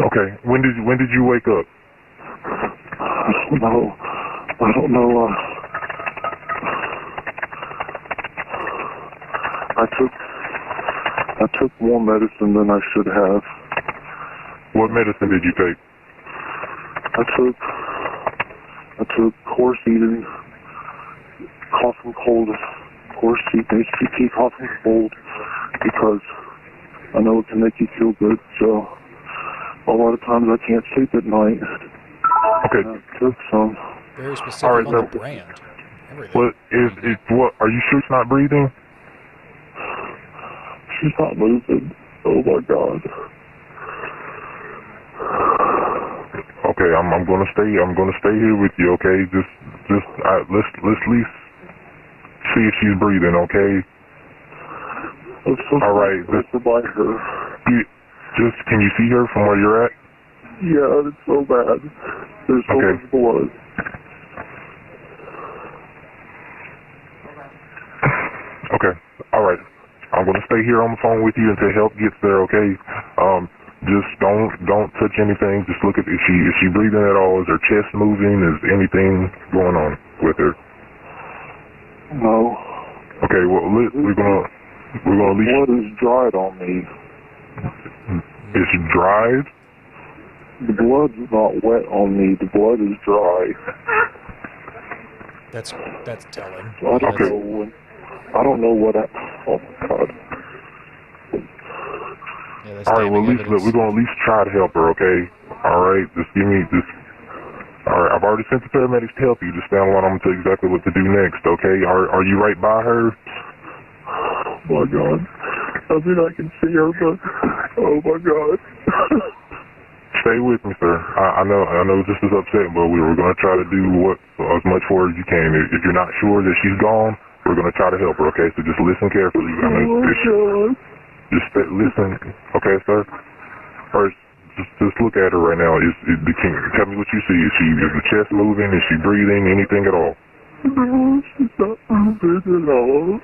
Okay. When did you wake up? I don't know. I took more medicine than I should have. What medicine did you take? I took course eating, cough and cold, course eating, HPT, cough and cold, because I know it can make you feel good, so a lot of times I can't sleep at night. Okay. I took some. Very specific on the brand. Everything. What are you sure it's not breathing? She's not moving. Oh my God. Okay, I'm gonna stay here with you, okay? Let's at least see if she's breathing, okay? I'm so all right, by her. Can you see her from where you're at? Yeah, it's so bad. There's so much blood. Okay, all right. I'm gonna stay stay here on the phone with you until help gets there, okay? Just don't touch anything. Just look at, is she breathing at all? Is her chest moving? Is anything going on with her? No. Okay, well, we're gonna at least... Blood is dried on me. It's dried? The blood's not wet on me. The blood is dry. That's telling. I don't know what oh my God. Yeah, that's All right, well, damning at least, evidence. we're going to at least try to help her, okay? All right, just give me this. All right, I've already sent the paramedics to help you. Just stand on. I'm going to tell you exactly what to do next, okay? Are you right by her? Oh my God. I mean, I can see her, but oh my God. Stay with me, sir. I know this is upsetting, but we were going to try to do as much for her as you can. If you're not sure that she's gone, we're going to try to help her, okay? So just listen carefully. Just listen, okay, sir? Or just look at her right now. Tell me what you see. Is the chest moving? Is she breathing? Anything at all? No, she's not moving at all.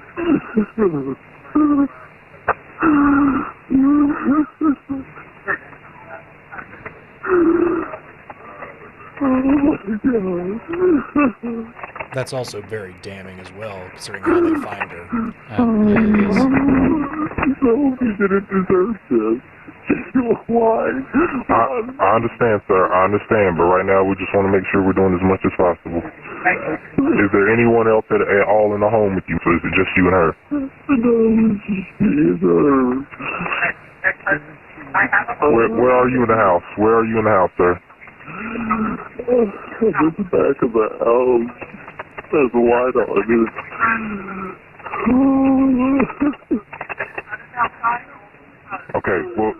Oh my God. That's also very damning as well, considering how they find her. Yeah, it is. No, he didn't deserve this. Why? I understand, sir. I understand, but right now we just want to make sure we're doing as much as possible. Is there anyone else at all in the home with you, or is it just you and her? No, it's just me and her. Where are you in the house? Where are you in the house, sir? I'm in the back of the house. There's a light on it. Okay, well...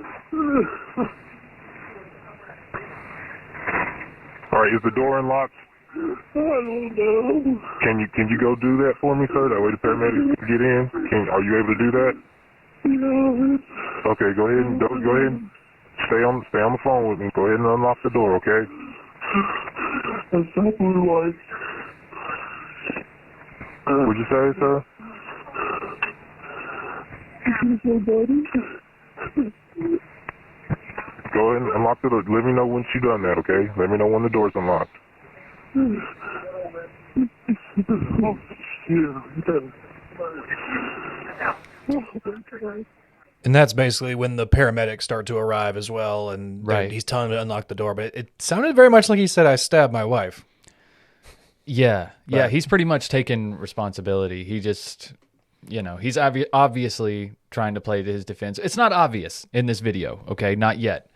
All right, is the door unlocked? I don't know. Can you go do that for me, sir? That way the paramedics can get in. Are you able to do that? No. Okay, go ahead and stay on the phone with me. Go ahead and unlock the door, okay? That's not blue light. What'd you say, sir? Go ahead and unlock the door. Let me know when she's done that, okay? Let me know when the door's unlocked. And that's basically when the paramedics start to arrive as well, and Right. he's telling him to unlock the door. But it sounded very much like he said, "I stabbed my wife." Yeah, But- he's pretty much taken responsibility. He just, he's obviously trying to play to his defense. It's not obvious in this video, okay? Not yet.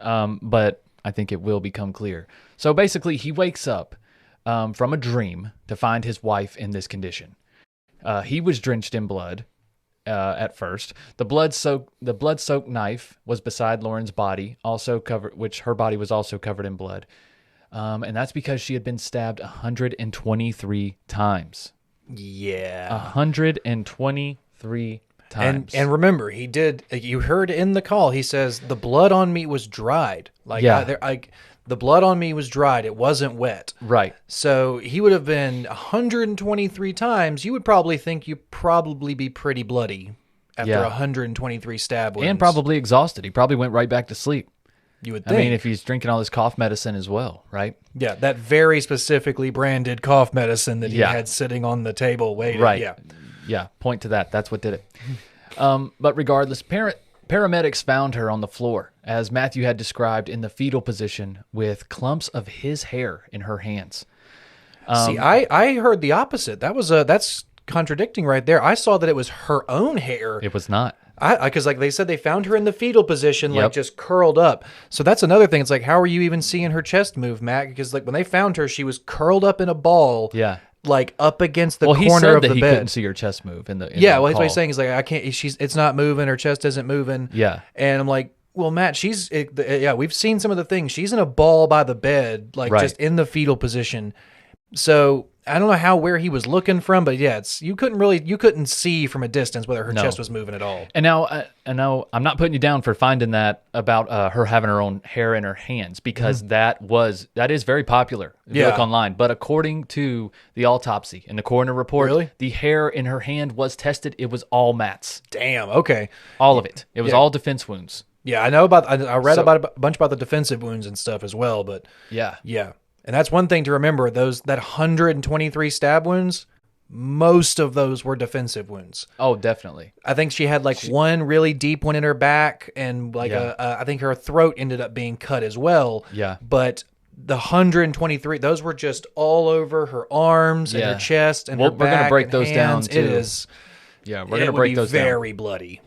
But I think it will become clear. So basically, he wakes up from a dream to find his wife in this condition. He was drenched in blood at first. The blood-soaked knife was beside Lauren's body, also covered, which her body was also covered in blood. And that's because she had been stabbed 123 times. Yeah. 123 times. And remember, he did. You heard in the call. He says the blood on me was dried. Like, Yeah. the blood on me was dried. It wasn't wet. Right. So he would have been 123 times. You would probably think you'd probably be pretty bloody after 123 stab wounds. And probably exhausted. He probably went right back to sleep. You would think. I mean, if he's drinking all this cough medicine as well, right? Yeah, that very specifically branded cough medicine that he Yeah. had sitting on the table waiting. Right. Yeah. Yeah, point to that. That's what did it. But regardless, paramedics found her on the floor, as Matthew had described, in the fetal position with clumps of his hair in her hands. See, I heard the opposite. That's contradicting right there. I saw that it was her own hair. It was not. Because like they said, they found her in the fetal position, like Yep. just curled up. So that's another thing. It's like, how are you even seeing her chest move, Matt? Because like when they found her, she was curled up in a ball, Yeah. like up against the Well, he corner said of that the he bed. couldn't see her chest move in the Yeah, the well, that's what call. he's saying. He's like, I can't. It's not moving. Her chest isn't moving. Yeah. And I'm like, well, Matt, we've seen some of the things. She's in a ball by the bed, like Right. just in the fetal position. So I don't know where he was looking from, but yeah, you couldn't see from a distance whether her chest was moving at all. And now, I'm not putting you down for finding that about her having her own hair in her hands, because that is very popular if you look online. But according to the autopsy and the coroner report, the hair in her hand was tested. It was all Matt's. Damn. Okay. All of it. It was all defense wounds. Yeah, I know about. I read about a bunch about the defensive wounds and stuff as well. But yeah. And that's one thing to remember, that 123 stab wounds, most of those were defensive wounds. Oh, definitely. I think she had one really deep one in her back, and I think her throat ended up being cut as well. Yeah. But the 123, those were just all over her arms and her chest and her back. We're going to break those hands. down too. It is. Yeah, we're going to break those down. Very bloody.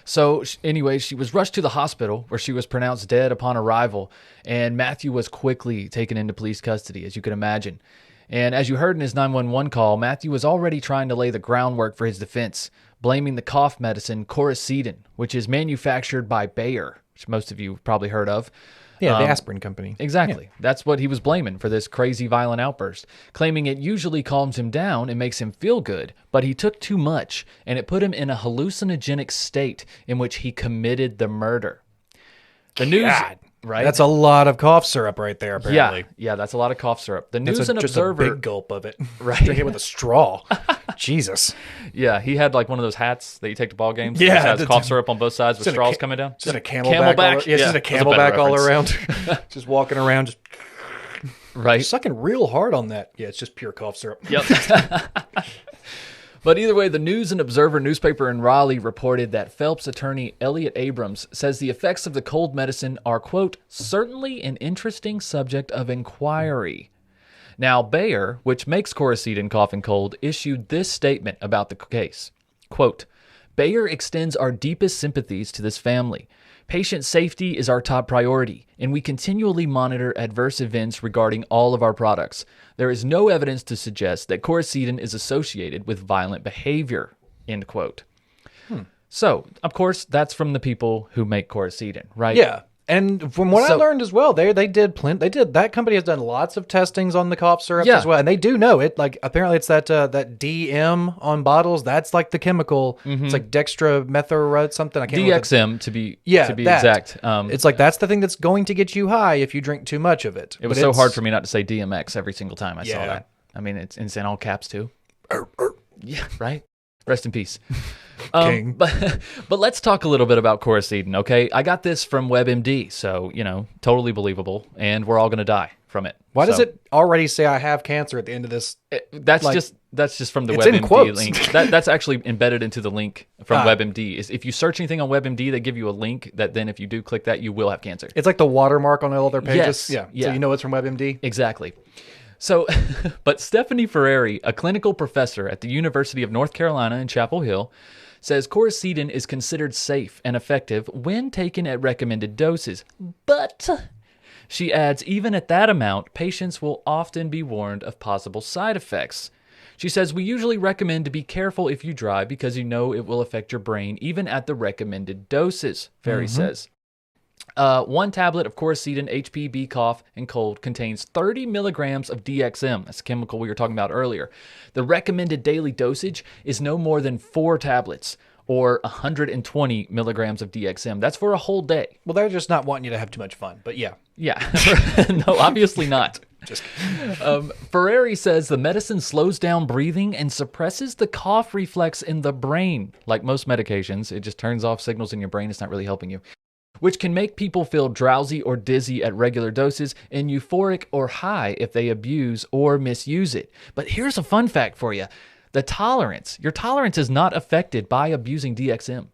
So anyway, she was rushed to the hospital where she was pronounced dead upon arrival, and Matthew was quickly taken into police custody, as you can imagine. And as you heard in his 911 call, Matthew was already trying to lay the groundwork for his defense, blaming the cough medicine Coracetin, which is manufactured by Bayer, which most of you have probably heard of. Yeah, the aspirin company. Exactly. Yeah. That's what he was blaming for this crazy violent outburst, claiming it usually calms him down and makes him feel good, but he took too much, and it put him in a hallucinogenic state in which he committed the murder. The news, right? That's a lot of cough syrup right there, apparently. Yeah, that's a lot of cough syrup. The News and just Observer, a big gulp of it. Right. Drink it with a straw. Jesus. Yeah, he had one of those hats that you take to ball games. Yeah, that has cough syrup on both sides with straws coming down. Just a camelback. Just a camelback all around. Just walking around, just right, sucking real hard on that. Yeah, it's just pure cough syrup. Yep. But either way, the News and Observer newspaper in Raleigh reported that Phelps attorney Elliot Abrams says the effects of the cold medicine are, quote, certainly an interesting subject of inquiry. Now, Bayer, which makes Coracetin cough and cold, issued this statement about the case. Quote, Bayer extends our deepest sympathies to this family. Patient safety is our top priority, and we continually monitor adverse events regarding all of our products. There is no evidence to suggest that Coracetin is associated with violent behavior, end quote. So, of course, that's from the people who make Coracetin, right? Yeah. And from what I learned as well, they did that company has done lots of testings on the cough syrups as well, and they do know it. Like apparently, it's that DM on bottles. That's like the chemical. It's like dextromethorate something. I can't DXM to be exact. It's like that's the thing that's going to get you high if you drink too much of it. It was so hard for me not to say DMX every single time I saw that. I mean, it's in all caps too. Yeah, right. Rest in peace. But let's talk a little bit about Coracetin, okay? I got this from WebMD, so, totally believable, and we're all going to die from it. Why does it already say I have cancer at the end of this? That's just from the WebMD link. That's actually embedded into the link from WebMD. Is if you search anything on WebMD, they give you a link that then if you do click that, you will have cancer. It's like the watermark on all their pages? Yes. Yeah. So you know it's from WebMD? Exactly. So, but Stephanie Ferrari, a clinical professor at the University of North Carolina in Chapel Hill, says Coracetin is considered safe and effective when taken at recommended doses. But, she adds, even at that amount, patients will often be warned of possible side effects. She says, we usually recommend to be careful if you drive because you know it will affect your brain even at the recommended doses, Ferry says. 1 tablet of Coracetin HPB cough and cold contains 30 milligrams of DXM. That's the chemical we were talking about earlier. The recommended daily dosage is no more than 4 tablets or 120 milligrams of DXM. That's for a whole day. Well, they're just not wanting you to have too much fun, but yeah. Yeah. No, obviously not. Ferrari says the medicine slows down breathing and suppresses the cough reflex in the brain. Like most medications, it just turns off signals in your brain. It's not really helping you, which can make people feel drowsy or dizzy at regular doses and euphoric or high if they abuse or misuse it. But here's a fun fact for you. Your tolerance is not affected by abusing DXM.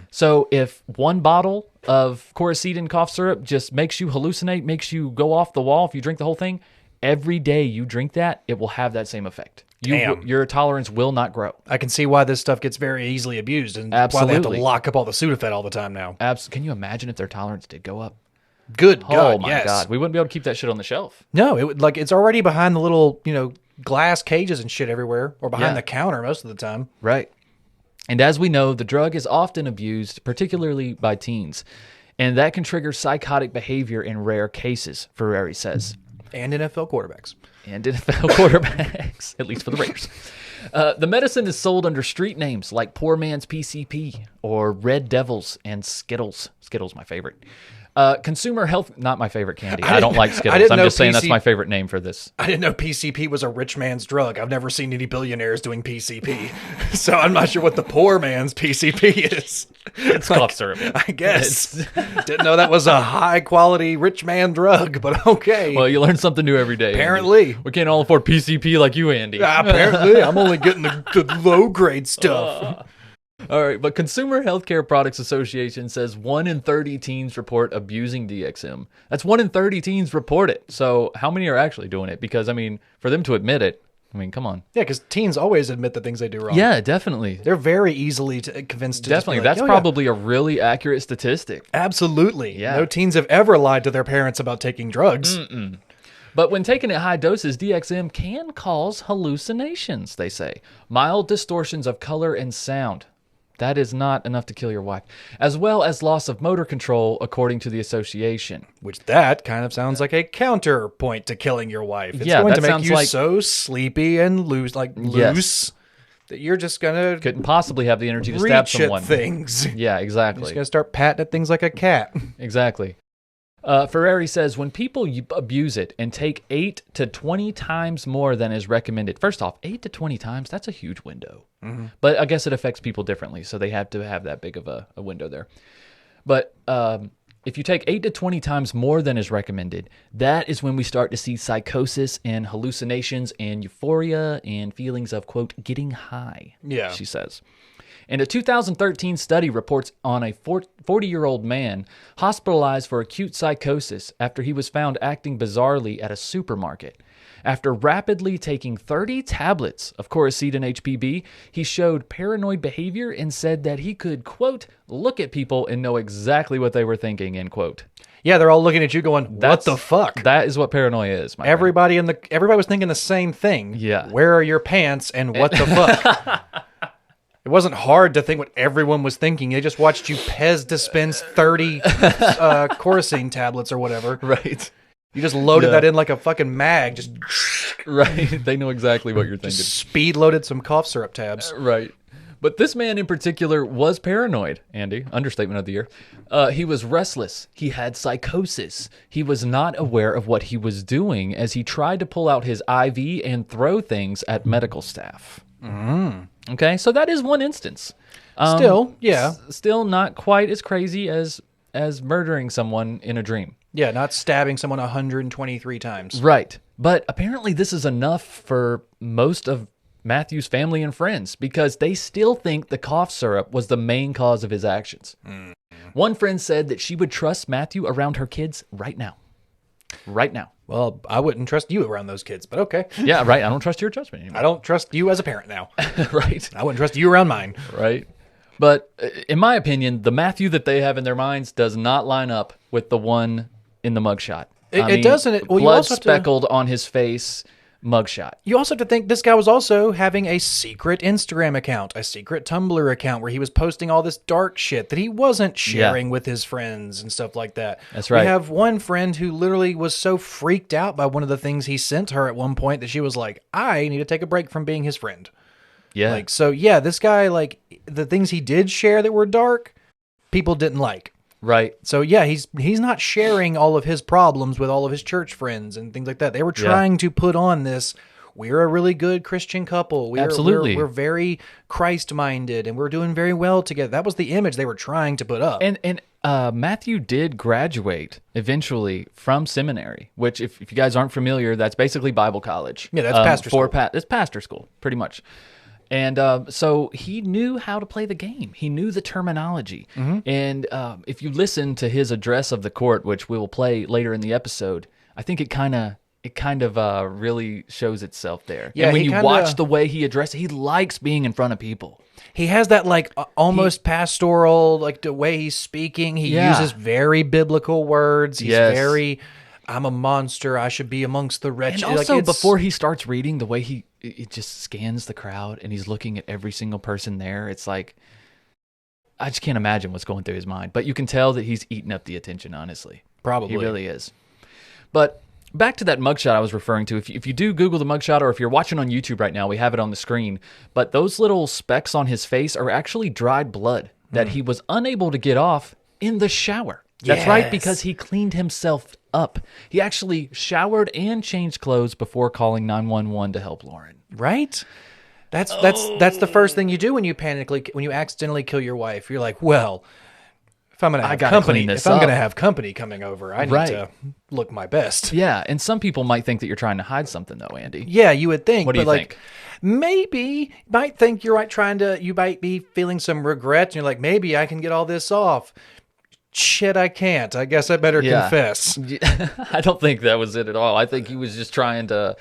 So if 1 bottle of Coracetin cough syrup just makes you hallucinate, makes you go off the wall if you drink the whole thing, every day you drink that, it will have that same effect. Your tolerance will not grow. I can see why this stuff gets very easily abused and why they have to lock up all the Sudafed all the time now. Can you imagine if their tolerance did go up? Good God, oh my God. We wouldn't be able to keep that shit on the shelf. No, it's already behind the little, glass cages and shit everywhere, or behind the counter most of the time. Right. And as we know, the drug is often abused, particularly by teens, and that can trigger psychotic behavior in rare cases, Ferrari says. And NFL quarterbacks. and NFL quarterbacks, at least for the Raiders. The medicine is sold under street names like Poor Man's PCP or Red Devils and Skittles. Skittles, my favorite. Consumer health, not my favorite candy. I don't like Skittles. I'm just saying that's my favorite name for this. I didn't know PCP was a rich man's drug. I've never seen any billionaires doing PCP. So I'm not sure what the poor man's PCP is. It's cough syrup. I guess. Didn't know that was a high quality rich man drug, but okay. Well, you learn something new every day. Apparently. Andy. We can't all afford PCP like you, Andy. Apparently. I'm only getting the low grade stuff. All right, but Consumer Healthcare Products Association says 1 in 30 teens report abusing DXM. That's 1 in 30 teens report it. So how many are actually doing it? Because, I mean, for them to admit it, I mean, come on. Yeah, because teens always admit the things they do wrong. Yeah, definitely. They're very easily convinced to definitely. Just be like, That's probably a really accurate statistic. Absolutely. Yeah. No teens have ever lied to their parents about taking drugs. But when taken at high doses, DXM can cause hallucinations, they say. Mild distortions of color and sound. That is not enough to kill your wife. As well as loss of motor control, according to the association. Which that kind of sounds like a counterpoint to killing your wife. It's Yeah, going that to make sounds you like- so sleepy and loose, that you're just going to Couldn't possibly have the energy to stab reach someone. at things. You're Yeah, just exactly. going to start patting at things like a cat. Exactly. Ferrari says when people abuse it and take 8 to 20 times more than is recommended. First off, 8 to 20 times, that's a huge window. But I guess it affects people differently, so they have to have that big of a window there. But if you take 8 to 20 times more than is recommended, that is when we start to see psychosis and hallucinations and euphoria and feelings of, quote, getting high, Yeah. she says. And a 2013 study reports on a 40-year-old man hospitalized for acute psychosis after he was found acting bizarrely at a supermarket. After rapidly taking 30 tablets of Coracetin HPB, he showed paranoid behavior and said that he could, quote, look at people and know exactly what they were thinking, end quote. Yeah, they're all looking at you going, what the fuck? That is what paranoia is, my friend. Everybody was thinking the same thing. Yeah. Where are your pants and what the fuck? It wasn't hard to think what everyone was thinking. They just watched you Pez dispense 30 Coracetin tablets or whatever. Right. You just loaded that in like a fucking mag. Just Right. They know exactly what you're thinking. speed loaded some cough syrup tabs. Right. But this man in particular was paranoid, Andy. Understatement of the year. He was restless. He had psychosis. He was not aware of what he was doing as he tried to pull out his IV and throw things at medical staff. Okay, so that is one instance. Still, yeah. Still not quite as crazy as murdering someone in a dream. Yeah, not stabbing someone 123 times. Right. But apparently this is enough for most of Matthew's family and friends because they still think the cough syrup was the main cause of his actions. One friend said that she would trust Matthew around her kids right now. Right now. Well, I wouldn't trust you around those kids, but okay. Yeah, right. I don't trust your judgment anymore. I don't trust you as a parent now. Right. I wouldn't trust you around mine. Right. But in my opinion, the Matthew that they have in their minds does not line up with the one in the mugshot. It doesn't. Well, you blood also have to- speckled on his face mugshot. You also have to think this guy was also having a secret Instagram account, a secret Tumblr account where he was posting all this dark shit that he wasn't sharing with his friends and stuff like that. That's right. We have one friend who literally was so freaked out by one of the things he sent her at one point that she was like, I need to take a break from being his friend. Yeah. Like, so yeah, this guy, like the things he did share that were dark, people didn't like. Right. So yeah, he's not sharing all of his problems with all of his church friends and things like that. They were trying to put on this, we're a really good Christian couple. Absolutely. We're very Christ-minded and we're doing very well together. That was the image they were trying to put up. And Matthew did graduate eventually from seminary, which if you guys aren't familiar, that's basically Bible college. Yeah, that's pastor school. It's pastor school, pretty much. And so he knew how to play the game. He knew the terminology. And if you listen to his address of the court, which we will play later in the episode, I think it kind of really shows itself there. Yeah, and when he you kinda- watch the way he addresses, he likes being in front of people. He has that like almost pastoral, like the way he's speaking. He uses very biblical words. He's very, I'm a monster. I should be amongst the wretched. And also, like, before he starts reading, the way he just scans the crowd and he's looking at every single person there, it's like, I just can't imagine what's going through his mind. But you can tell that he's eating up the attention, honestly. Probably. He really is. But Back to that mugshot I was referring to. If you do Google the mugshot, or if you're watching on YouTube right now, we have it on the screen. But those little specks on his face are actually dried blood that he was unable to get off in the shower. That's right, because he cleaned himself up. He actually showered and changed clothes before calling 911 to help Lauren. Right? That's the first thing you do when you accidentally kill your wife. You're like, well, if I'm gonna have company coming over, I need to look my best. Yeah, and some people might think that you're trying to hide something, though, Andy. Yeah, you would think. What do you think? Maybe you might think you might be feeling some regret, and you're like, maybe I can get all this off. Shit, I can't. I guess I better confess. I don't think that was it at all. I think he was just trying to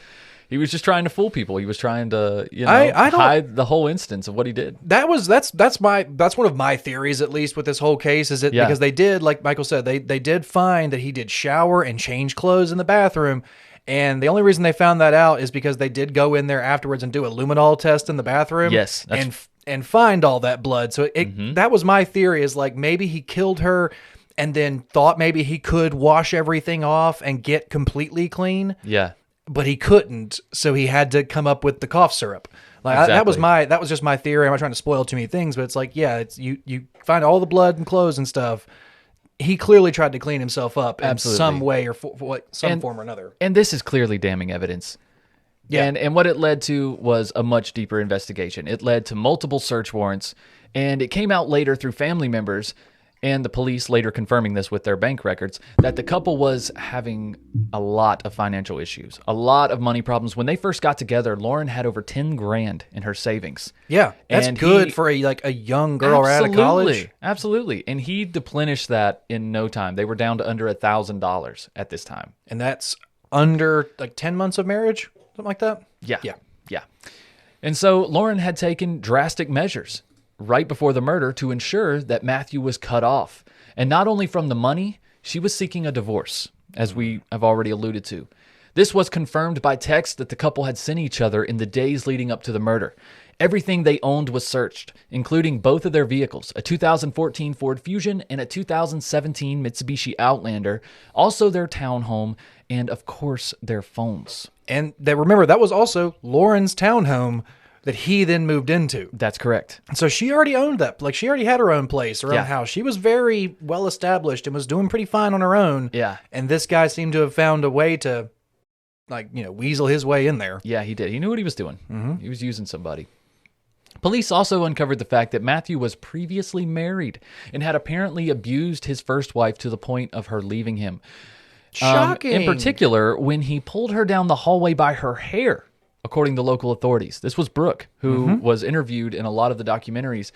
fool people. He was trying to, hide the whole instance of what he did. That's one of my theories, at least, with this whole case, is because they did, like Michael said, they did find that he did shower and change clothes in the bathroom. And the only reason they found that out is because they did go in there afterwards and do a luminol test in the bathroom. Yes. And find all that blood. So that was my theory, is like maybe he killed her and then thought maybe he could wash everything off and get completely clean. Yeah. But he couldn't, so he had to come up with the cough syrup. That was just my theory. I'm not trying to spoil too many things, but it's like, you find all the blood and clothes and stuff. He clearly tried to clean himself up in some way or some form or another. And this is clearly damning evidence. Yeah. And what it led to was a much deeper investigation. It led to multiple search warrants, and it came out later through family members and the police later confirming this with their bank records, that the couple was having a lot of financial issues, a lot of money problems. When they first got together, Lauren had over $10,000 in her savings. Yeah, that's good for a young girl right out of college. Absolutely. And he deplenished that in no time. They were down to under $1,000 at this time. And that's under 10 months of marriage, something like that? Yeah. And so Lauren had taken drastic measures right before the murder to ensure that Matthew was cut off. And not only from the money, she was seeking a divorce, as we have already alluded to. This was confirmed by text that the couple had sent each other in the days leading up to the murder. Everything they owned was searched, including both of their vehicles, a 2014 Ford Fusion and a 2017 Mitsubishi Outlander, also their townhome, and of course, their phones. And remember, that was also Lauren's townhome that he then moved into. That's correct. So she already owned that. She already had her own place, her own house. She was very well established and was doing pretty fine on her own. Yeah. And this guy seemed to have found a way to, weasel his way in there. Yeah, he did. He knew what he was doing. Mm-hmm. He was using somebody. Police also uncovered the fact that Matthew was previously married and had apparently abused his first wife to the point of her leaving him. Shocking. In particular, when he pulled her down the hallway by her hair. According to local authorities. This was Brooke, who was interviewed in a lot of the documentaries.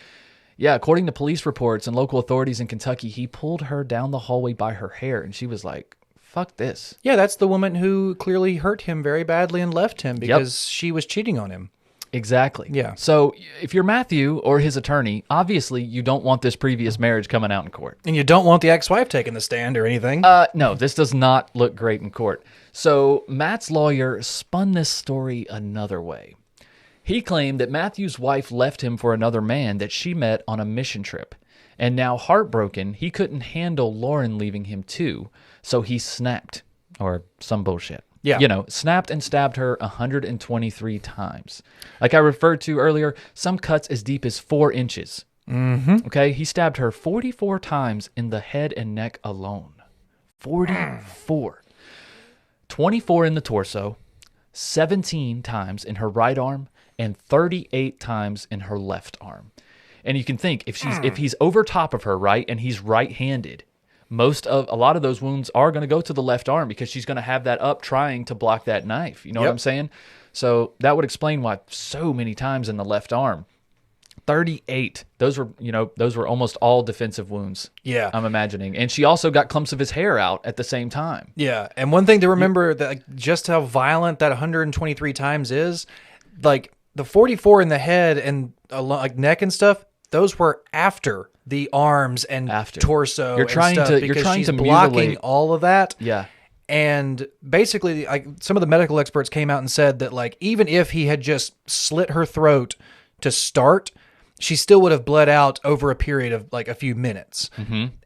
Yeah, according to police reports and local authorities in Kentucky, he pulled her down the hallway by her hair, and she was like, fuck this. Yeah, that's the woman who clearly hurt him very badly and left him because she was cheating on him. Exactly. Yeah. So if you're Matthew or his attorney, obviously you don't want this previous marriage coming out in court. And you don't want the ex-wife taking the stand or anything. No, this does not look great in court. So Matt's lawyer spun this story another way. He claimed that Matthew's wife left him for another man that she met on a mission trip. And now heartbroken, he couldn't handle Lauren leaving him too, so he snapped. Or some bullshit. Yeah. Snapped and stabbed her 123 times. Like I referred to earlier, some cuts as deep as 4 inches. Mm-hmm. Okay, he stabbed her 44 times in the head and neck alone. 44. 24 in the torso, 17 times in her right arm, and 38 times in her left arm. And you can think, if he's over top of her, right, and he's right-handed, a lot of those wounds are going to go to the left arm because she's going to have that up trying to block that knife. You know what I'm saying? So that would explain why so many times in the left arm. 38. Those were almost all defensive wounds. Yeah. I'm imagining. And she also got clumps of his hair out at the same time. Yeah. And one thing to remember that just how violent that 123 times is, the 44 in the head and neck and stuff, those were after the arms and torso. You're trying she's to blocking mutilate all of that. Yeah. And basically, some of the medical experts came out and said that even if he had just slit her throat to start, she still would have bled out over a period of like a few minutes.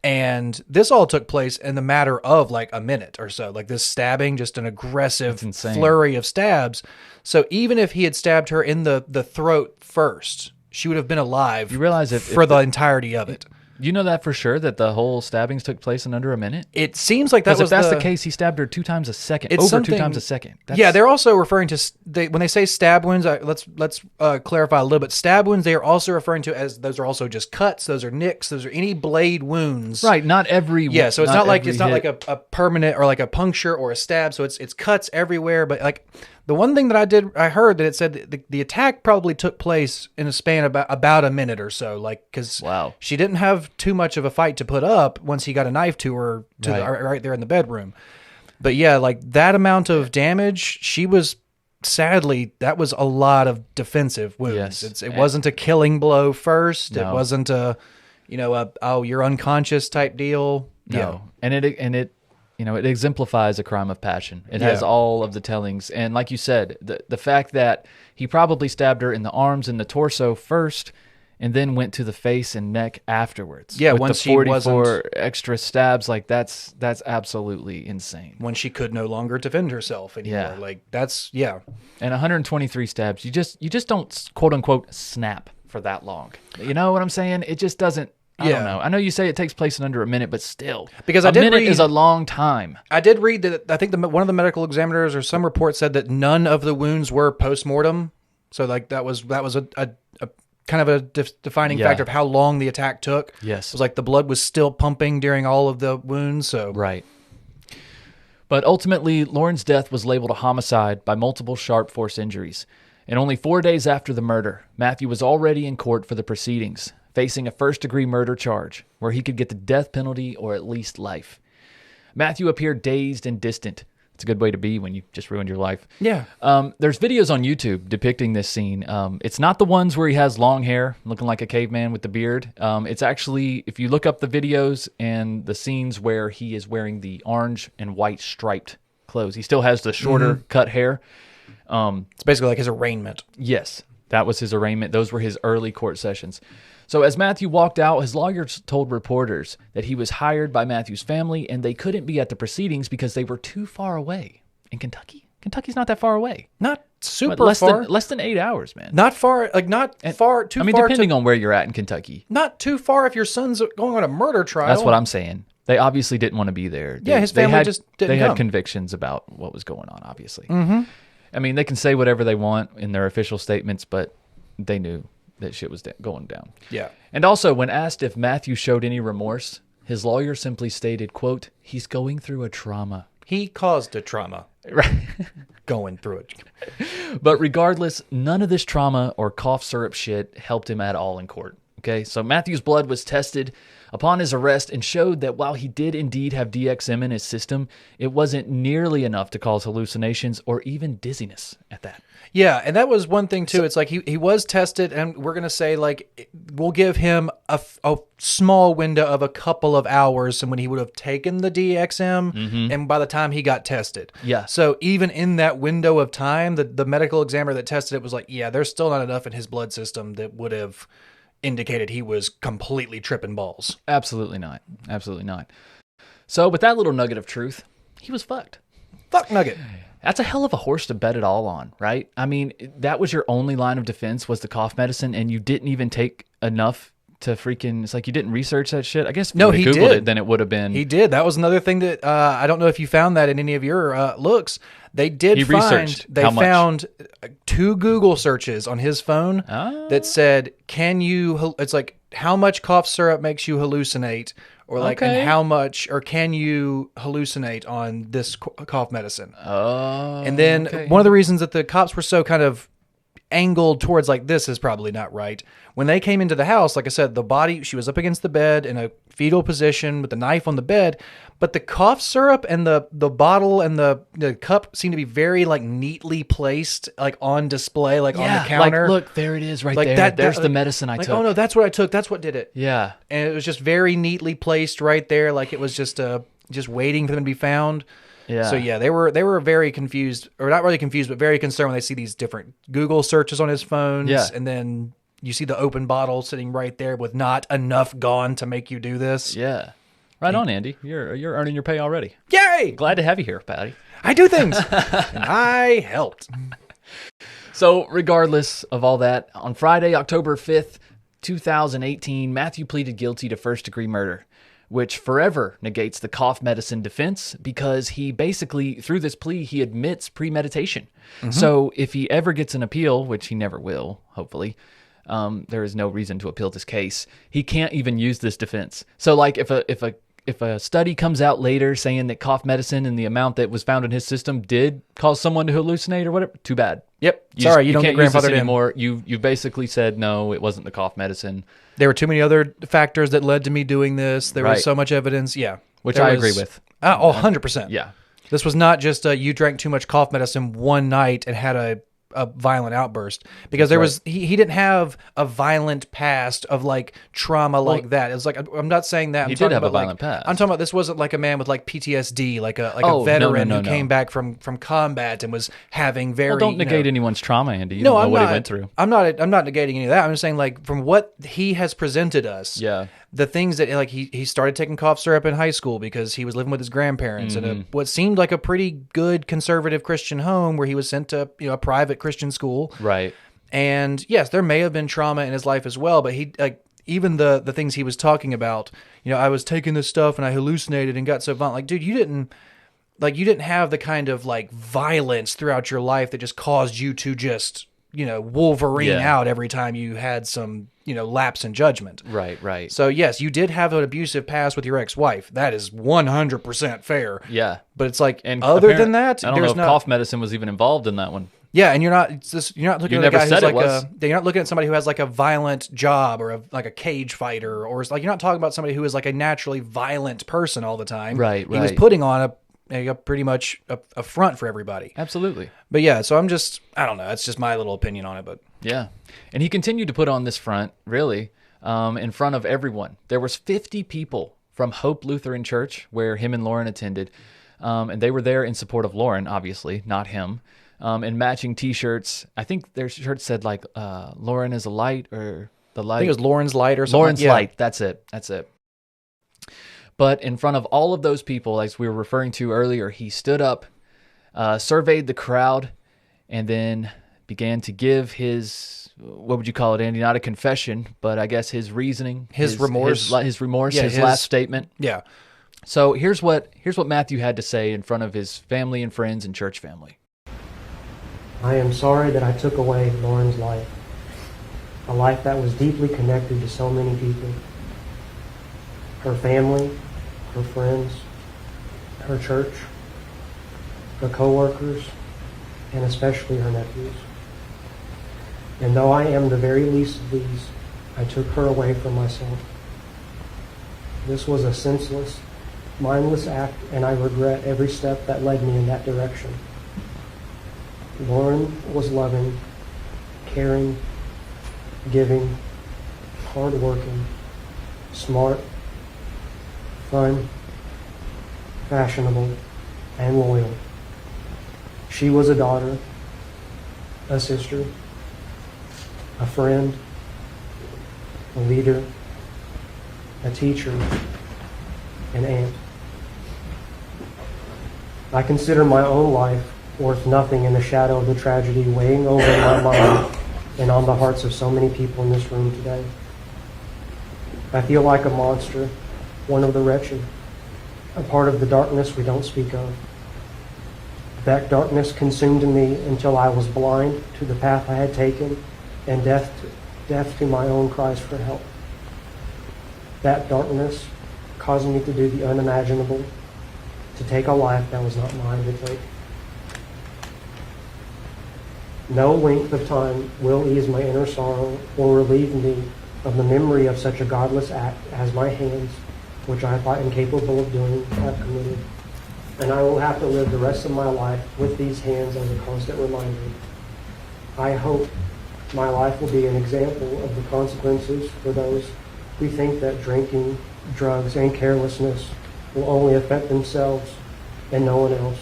And this all took place in the matter of like a minute or so. Like this stabbing, just an aggressive flurry of stabs. So even if he had stabbed her in the throat first, she would have been alive. You realize for the entirety of it. You know that for sure, that the whole stabbings took place in under a minute? It seems like that was if that's the case, he stabbed her 2 times a second, over 2 times a second. Yeah, they're also referring to, when they say stab wounds, let's clarify a little bit. Stab wounds, they are also referring to as, those are also just cuts, those are nicks, those are any blade wounds. Right, not every Yeah, so it's not like a permanent or like a puncture or a stab, so it's cuts everywhere, but like the one thing that I heard that it said that the attack probably took place in a span about a minute or so, like, because she didn't have too much of a fight to put up once he got a knife to her right there in the bedroom. But yeah, like that amount of damage, she was, sadly, that was a lot of defensive wounds. Yes. It wasn't a killing blow first. No. It wasn't a, you're unconscious type deal. No, and it it exemplifies a crime of passion. It has all of the tellings. And like you said, the fact that he probably stabbed her in the arms and the torso first and then went to the face and neck afterwards. Yeah, with once the 44 she wasn't, extra stabs, like that's absolutely insane. When she could no longer defend herself anymore. Yeah. Like that's, yeah. And 123 stabs, you just don't quote unquote snap for that long. You know what I'm saying? It just doesn't. I don't know. I know you say it takes place in under a minute, but still, because a minute is a long time. I did read that. I think one of the medical examiners or some report said that none of the wounds were post-mortem. So like that was a kind of a defining factor of how long the attack took. Yes, it was like the blood was still pumping during all of the wounds. So right. But ultimately, Lauren's death was labeled a homicide by multiple sharp force injuries. And only 4 days after the murder, Matthew was already in court for the proceedings, facing a first-degree murder charge where he could get the death penalty or at least life. Matthew appeared dazed and distant. It's a good way to be when you just ruined your life. Yeah. There's videos on YouTube depicting this scene. It's not the ones where he has long hair, looking like a caveman with the beard. It's actually, if you look up the videos and the scenes where he is wearing the orange and white striped clothes, he still has the shorter cut hair. It's basically like his arraignment. Yes, that was his arraignment. Those were his early court sessions. So as Matthew walked out, his lawyers told reporters that he was hired by Matthew's family and they couldn't be at the proceedings because they were too far away in Kentucky. Kentucky's not that far away. Not super far. Less than 8 hours, man. Not far, like not far, too far. Depending on where you're at in Kentucky. Not too far if your son's going on a murder trial. That's what I'm saying. They obviously didn't want to be there. His family just didn't They had come. convictions about what was going on, obviously. Mm-hmm. I mean, they can say whatever they want in their official statements, but they knew that shit was going down. Yeah. And also, when asked if Matthew showed any remorse, his lawyer simply stated, quote, "He's going through a trauma." He caused a trauma. Right. Going through it. But regardless, none of this trauma or cough syrup shit helped him at all in court. Okay, so Matthew's blood was tested upon his arrest and showed that while he did indeed have DXM in his system, it wasn't nearly enough to cause hallucinations or even dizziness at that. Yeah, and that was one thing too. It's like he was tested, and we're going to say like we'll give him a small window of a couple of hours from when he would have taken the DXM and by the time he got tested. Yeah. So even in that window of time, the medical examiner that tested it was like, yeah, there's still not enough in his blood system that would have indicated he was completely tripping balls. Absolutely not. Absolutely not. So with that little nugget of truth, he was fucked. Fuck Nugget. That's a hell of a horse to bet it all on, right? I mean, that was your only line of defense was the cough medicine, and you didn't even take enough to freaking... It's like you didn't research that shit. I guess if you he Googled did. it, then it would have been... He did. That was another thing that... I don't know if you found that in any of your looks. They did He researched They how much? found 2 Google searches on his phone that said, can you... It's like, how much cough syrup makes you hallucinate? Or like, Okay. and how much, or can you hallucinate on this cough medicine? Oh, And then one of the reasons that the cops were so kind of angled towards like this is probably not right. When they came into the house, like I said, the body, she was up against the bed in a fetal position with the knife on the bed, but the cough syrup and the bottle and the cup seemed to be very like neatly placed, like on display, like on the counter. Like, look, there it is right Like there. There's the medicine I like, took. oh no, that's what I took. That's what did it. Yeah. And it was just very neatly placed right there. Like it was just waiting for them to be found. Yeah. So yeah, they were very confused, or not really confused, but very concerned when they see these different Google searches on his phones. Yeah. And then you see the open bottle sitting right there with not enough gone to make you do this. Yeah. Right on, Andy. You're earning your pay already. Yay! Glad to have you here, Patty. I do things. And I helped. So regardless of all that, on Friday, October 5th, 2018, Matthew pleaded guilty to first-degree murder, which forever negates the cough medicine defense because he basically, through this plea, he admits premeditation. So if he ever gets an appeal, which he never will, hopefully, there is no reason to appeal this case. He can't even use this defense. So like if a study comes out later saying that cough medicine and the amount that was found in his system did cause someone to hallucinate or whatever, too bad. Yep. Sorry, you don't get use this grandfathered anymore. You basically said no, it wasn't the cough medicine. There were too many other factors that led to me doing this. There Right. was so much evidence. Yeah. Which There I was- agree with. 100%. Yeah. This was not just you drank too much cough medicine one night and had a violent outburst, because there was he didn't have a violent past of like trauma like that. It's like, I'm not saying that. He I'm did talking have a about, violent past. I'm talking about this wasn't like a man with like PTSD, like a Oh, no, veteran no, who no. came back from combat and was having very. Well, don't negate anyone's trauma, Andy. You No, don't know I'm what not. he went through. I'm not negating any of that. I'm just saying, like, from what he has presented us, Yeah. the things that, like, he started taking cough syrup in high school because he was living with his grandparents in Mm-hmm. what seemed like a pretty good conservative Christian home where he was sent to a private Christian school. Right. And yes, there may have been trauma in his life as well, but he, like, even the things he was talking about, I was taking this stuff and I hallucinated and got so violent. Like, dude, you didn't have the kind of like violence throughout your life that just caused you to just, Wolverine Yeah. out every time you had some, lapse in judgment. Right. So yes, you did have an abusive past with your ex-wife. That is 100% fair. Yeah. But it's like, And other than that, I don't know there's if not. cough medicine was even involved in that one. Yeah, and you're not looking You at a never guy who's said it like was. you're not looking at somebody who has like a violent job or like a cage fighter, or it's like you're not talking about somebody who is like a naturally violent person all the time. Right, He was right. putting on a pretty much a front for everybody. Absolutely. But yeah, so I don't know. It's just my little opinion on it, but Yeah. And he continued to put on this front, really, in front of everyone. There was 50 people from Hope Lutheran Church, where him and Lauren attended, and they were there in support of Lauren, obviously, not him, and matching T-shirts. I think their shirt said, like, Lauren is a light, or the light. I think it was Lauren's Light or something. Lauren's Yeah. Light. That's it. But in front of all of those people, as we were referring to earlier, he stood up, surveyed the crowd, and then began to give his, what would you call it, Andy? Not a confession, but I guess his reasoning, His remorse. his remorse, Yeah, his his- last statement. Yeah. So here's what Matthew had to say in front of his family and friends and church family. I am sorry that I took away Lauren's life, a life that was deeply connected to so many people. Her family, her friends, her church, her co-workers, and especially her nephews. And though I am the very least of these, I took her away from myself. This was a senseless, mindless act, and I regret every step that led me in that direction. Lauren was loving, caring, giving, hardworking, smart, fun, fashionable, and loyal. She was a daughter, a sister, a friend, a leader, a teacher, an aunt. I consider my own life worth nothing in the shadow of the tragedy weighing over my mind and on the hearts of so many people in this room today. I feel like a monster, one of the wretched, a part of the darkness we don't speak of. That darkness consumed me until I was blind to the path I had taken and deaf to my own cries for help. That darkness caused me to do the unimaginable, to take a life that was not mine to take. No length of time will ease my inner sorrow or relieve me of the memory of such a godless act as my hands, which I thought incapable of doing, have committed. And I will have to live the rest of my life with these hands as a constant reminder. I hope my life will be an example of the consequences for those who think that drinking, drugs, and carelessness will only affect themselves and no one else.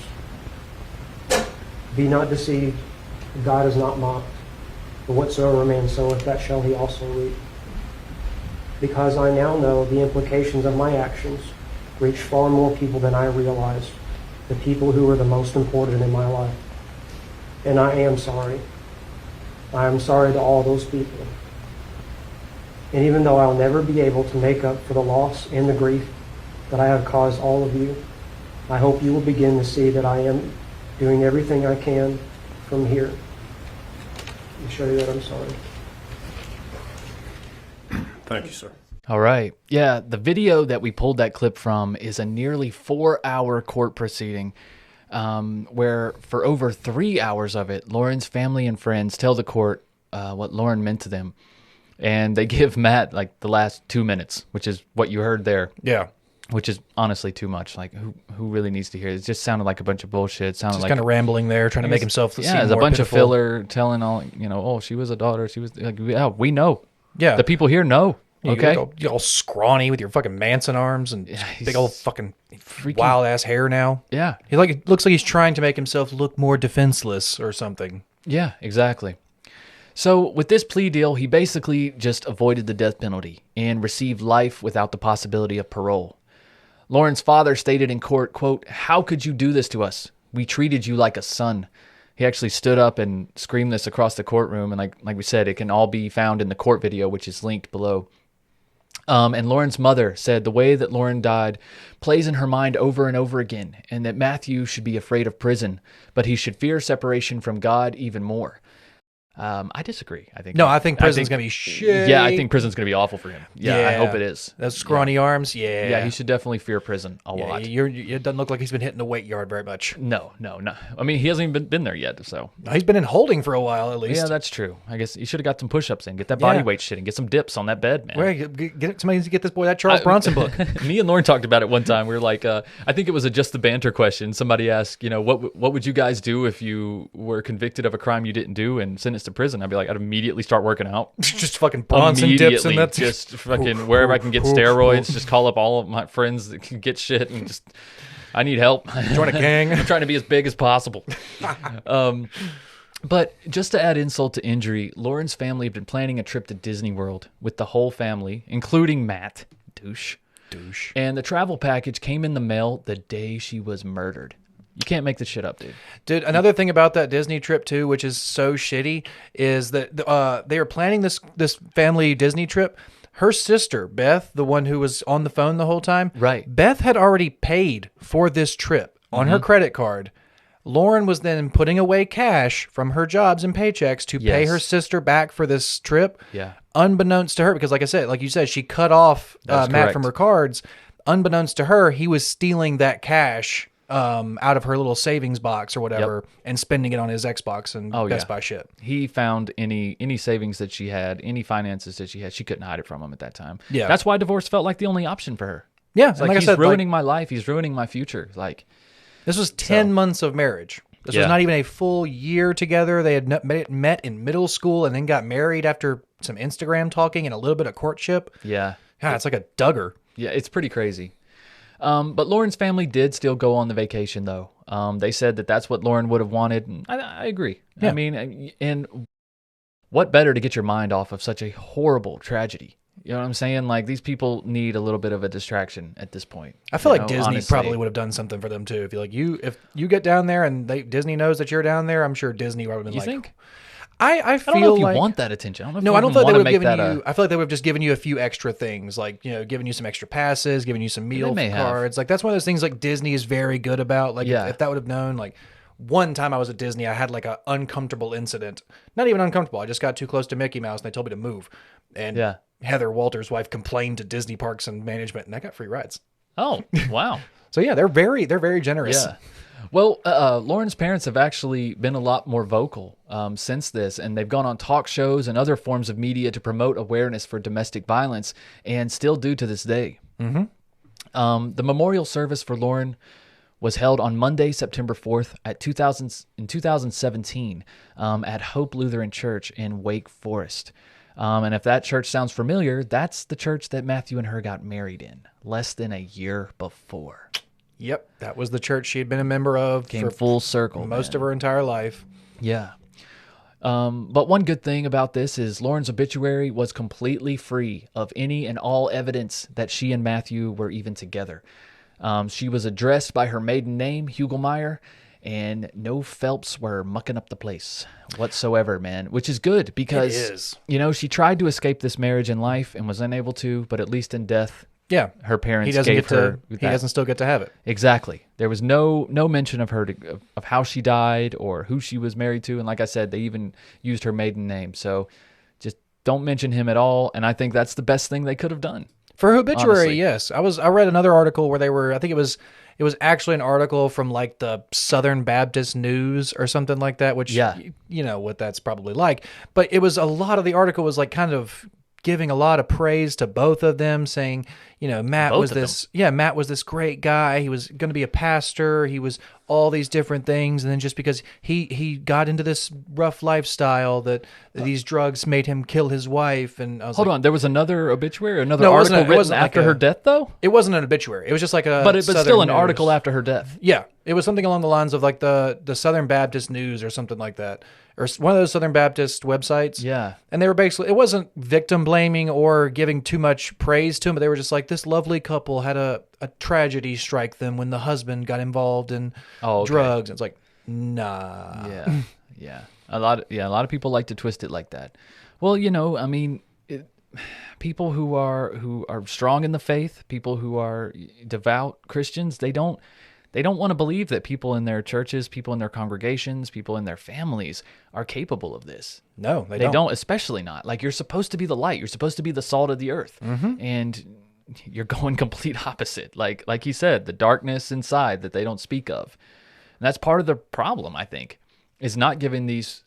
Be not deceived. God is not mocked. For whatsoever a man soweth, that shall he also reap. Because I now know the implications of my actions reach far more people than I realized, the people who were the most important in my life. And I am sorry. I am sorry to all those people. And even though I'll never be able to make up for the loss and the grief that I have caused all of you, I hope you will begin to see that I am doing everything I can from here to show you that I'm sorry. Thank you, sir. All right. Yeah, the video that we pulled that clip from is a nearly 4-hour court proceeding where for over 3 hours of it, Lauren's family and friends tell the court what Lauren meant to them. And they give Matt like the last 2 minutes, which is what you heard there. Yeah. Which is honestly too much. Like, who really needs to hear it? It just sounded like a bunch of bullshit. It sounded Just like kind of rambling there, trying to make himself seem it's a more bunch pitiful. of filler telling all, oh, she was a daughter. She was like, yeah, we know. Yeah. The people here know. Okay. You're all scrawny with your fucking Manson arms and big old fucking wild ass hair now. Yeah. It looks like he's trying to make himself look more defenseless or something. Yeah, exactly. So with this plea deal, he basically just avoided the death penalty and received life without the possibility of parole. Lauren's father stated in court, quote, "How could you do this to us? We treated you like a son." He actually stood up and screamed this across the courtroom. And like we said, it can all be found in the court video, which is linked below. And Lauren's mother said the way that Lauren died plays in her mind over and over again, and that Matthew should be afraid of prison, but he should fear separation from God even more. I disagree. I think prison's going to be shit. Yeah, I think prison's going to be awful for him. Yeah, I hope it is. Those scrawny arms, yeah. Yeah, he should definitely fear prison a lot. It doesn't look like he's been hitting the weight yard very much. No. I mean, he hasn't even been there yet, so. He's been in holding for a while, at least. Yeah, that's true. I guess he should have got some push-ups in, get that body weight shit, and get some dips on that bed, man. Somebody needs to get this boy that Charles Bronson book. Me and Lauren talked about it one time. We were like, I think it was a just the banter question. Somebody asked, what would you guys do if you were convicted of a crime you didn't do and sentenced to prison? I'd be like, I'd immediately start working out. Just fucking Bronson dips and that's just fucking wherever I can get steroids. Just call up all of my friends that can get shit and just. I need help. Join a gang. I'm trying to be as big as possible. But just to add insult to injury, Lauren's family had been planning a trip to Disney World with the whole family, including Matt, douche. And the travel package came in the mail the day she was murdered. You can't make this shit up, dude. Dude, another thing about that Disney trip, too, which is so shitty, is that they were planning this family Disney trip. Her sister, Beth, the one who was on the phone the whole time, right? Beth had already paid for this trip on her credit card. Lauren was then putting away cash from her jobs and paychecks to pay her sister back for this trip. Yeah. Unbeknownst to her, because like you said, she cut off Matt from her cards. Unbeknownst to her, he was stealing that cash out of her little savings box or whatever and spending it on his Xbox and Best Buy shit. He found any savings that she had, any finances that she had, she couldn't hide it from him at that time. Yeah. That's why divorce felt like the only option for her. Yeah. It's like he's ruining my life. He's ruining my future. Like, this was 10 months of marriage. This was not even a full year together. They had met in middle school and then got married after some Instagram talking and a little bit of courtship. Yeah. God, it's like a Duggar. Yeah, it's pretty crazy. But Lauren's family did still go on the vacation, though. They said that that's what Lauren would have wanted. And I agree. Yeah. I mean, and what better to get your mind off of such a horrible tragedy? You know what I'm saying? Like, these people need a little bit of a distraction at this point. I feel like Disney probably would have done something for them, too. If you get down there and Disney knows that you're down there, I'm sure Disney would have been you think? I feel I don't know if like you want that attention. I don't feel like they would have given you. I feel like they would have just given you a few extra things, like giving you some extra passes, giving you some meal cards. Like that's one of those things like Disney is very good about. Like if that would have known, like one time I was at Disney, I had like an uncomfortable incident. Not even uncomfortable. I just got too close to Mickey Mouse and they told me to move. And Heather Walters' wife complained to Disney Parks and Management, and I got free rides. Oh, wow. So yeah, they're very generous. Yeah. Well, Lauren's parents have actually been a lot more vocal since this, and they've gone on talk shows and other forms of media to promote awareness for domestic violence, and still do to this day. Mm-hmm. The memorial service for Lauren was held on Monday, September 4th in 2017 at Hope Lutheran Church in Wake Forest. And if that church sounds familiar, that's the church that Matthew and her got married in less than a year before. Yep, that was the church she had been a member of. Came full circle. Most of her entire life. Yeah. But one good thing about this is Lauren's obituary was completely free of any and all evidence that she and Matthew were even together. She was addressed by her maiden name, Hugelmaier, and no Phelps were mucking up the place whatsoever, man, which is good because, she tried to escape this marriage in life and was unable to, but at least in death, her parents gave her. He doesn't still get to have it. Exactly. There was no mention of her of how she died or who she was married to, and like I said, they even used her maiden name. So just don't mention him at all. And I think that's the best thing they could have done. For her obituary, honestly. yes. I read another article where they were. I think it was actually an article from like the Southern Baptist News or something like that. Which you know what that's probably like. But it was a lot of the article was like kind of giving a lot of praise to both of them, saying, Matt was this great guy. He was going to be a pastor. He was all these different things. And then just because he got into this rough lifestyle that these drugs made him kill his wife. And I was Hold on. There was another obituary, another article written after her death, though? It wasn't an obituary. It was just like a But still an article after her death. Yeah. It was something along the lines of like the Southern Baptist News or something like that. Or one of those Southern Baptist websites. Yeah. And they were basically, it wasn't victim blaming or giving too much praise to him, but they were just like, this lovely couple had a tragedy strike them when the husband got involved in drugs. And it's like, nah. Yeah. Yeah. A lot of people like to twist it like that. Well, people who are strong in the faith, people who are devout Christians, they don't want to believe that people in their churches, people in their congregations, people in their families are capable of this. No, they don't, especially not. Like, you're supposed to be the light. You're supposed to be the salt of the earth. Mm-hmm. And you're going complete opposite. Like he said, the darkness inside that they don't speak of. And that's part of the problem, I think, is not giving these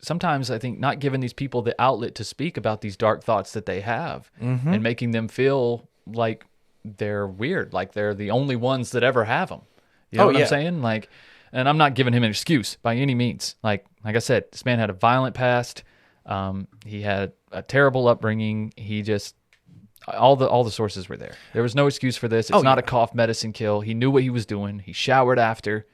people the outlet to speak about these dark thoughts that they have and making them feel like they're weird, like they're the only ones that ever have them. You know what I'm saying? Like, and I'm not giving him an excuse by any means. Like I said, this man had a violent past. He had a terrible upbringing. He just all the sources were there. There was no excuse for this. It's not a cough medicine kill. He knew what he was doing. He showered after.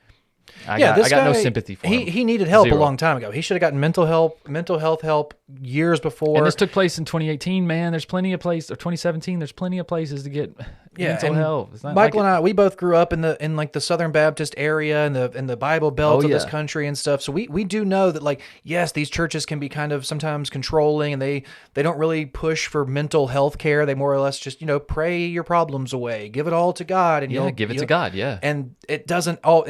I got no sympathy for him. He needed help a long time ago. He should have gotten mental health help years before. And this took place in 2018, man. There's plenty of places, or 2017. There's plenty of places to get mental health. It's not Michael and I, we both grew up in the Southern Baptist area and the Bible Belt of this country and stuff. So we do know that, like, yes, these churches can be kind of sometimes controlling, and they don't really push for mental health care. They more or less just pray your problems away, give it all to God, and give it to God. Yeah, and it doesn't all.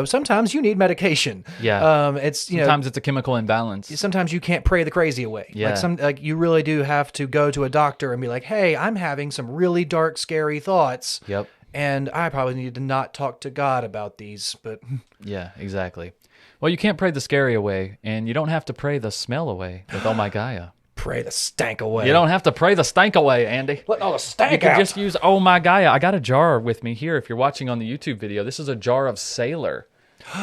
Sometimes you need medication. Yeah, it's sometimes it's a chemical imbalance. Sometimes you can't pray the crazy away. Yeah, like you really do have to go to a doctor and be like, hey, I'm having some really dark, scary thoughts. Yep. And I probably need to not talk to God about these, but yeah, exactly. Well, you can't pray the scary away, and you don't have to pray the smell away with Oh My Gaia. Pray the stank away. You don't have to pray the stank away, Andy. Let all the stank out. You can just use Oh My Gaia. I got a jar with me here. If you're watching on the YouTube video, this is a jar of Sailor.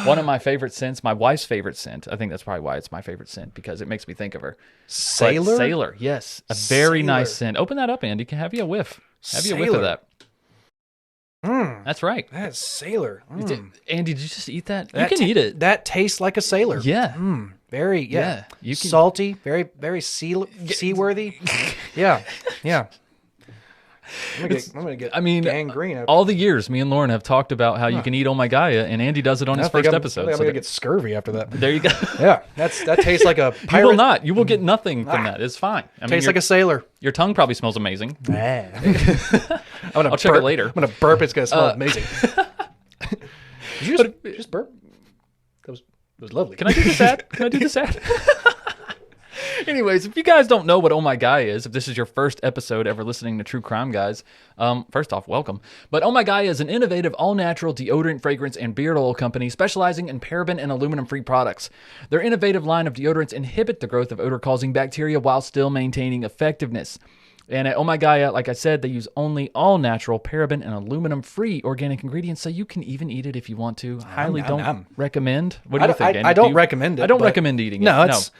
One of my favorite scents, my wife's favorite scent. I think that's probably why it's my favorite scent, because it makes me think of her. Sailor? Sailor, yes. A very nice scent. Open that up, Andy. Have you a whiff? Have you a whiff of that? That's right. That's Sailor. Andy, did you just eat that? You can eat it. That tastes like a sailor. Yeah. Very, You can... salty, very, very seaworthy. Yeah. I'm gonna get gangrene. All the years me and Lauren have talked about how you can eat Oh My Gaia, and Andy does it on his first episode. I'm gonna get scurvy after that. There you go. Yeah, that tastes like a pirate. You will not. You will get nothing from that. It's fine. Tastes like a sailor. Your tongue probably smells amazing. I'll check it later. I'm gonna burp. It's gonna smell amazing. Did you just burp? That was lovely. Can I do this ad? Anyways, if you guys don't know what Oh My Gaia is, if this is your first episode ever listening to True Crime Guys, first off, welcome. But Oh My Gaia is an innovative, all-natural deodorant, fragrance, and beard oil company specializing in paraben and aluminum-free products. Their innovative line of deodorants inhibit the growth of odor-causing bacteria while still maintaining effectiveness. And at Oh My Gaia, like I said, they use only all-natural, paraben, and aluminum-free organic ingredients, so you can even eat it if you want to. Highly don't recommend. What do you think, Andy? I don't recommend it. I don't recommend eating it.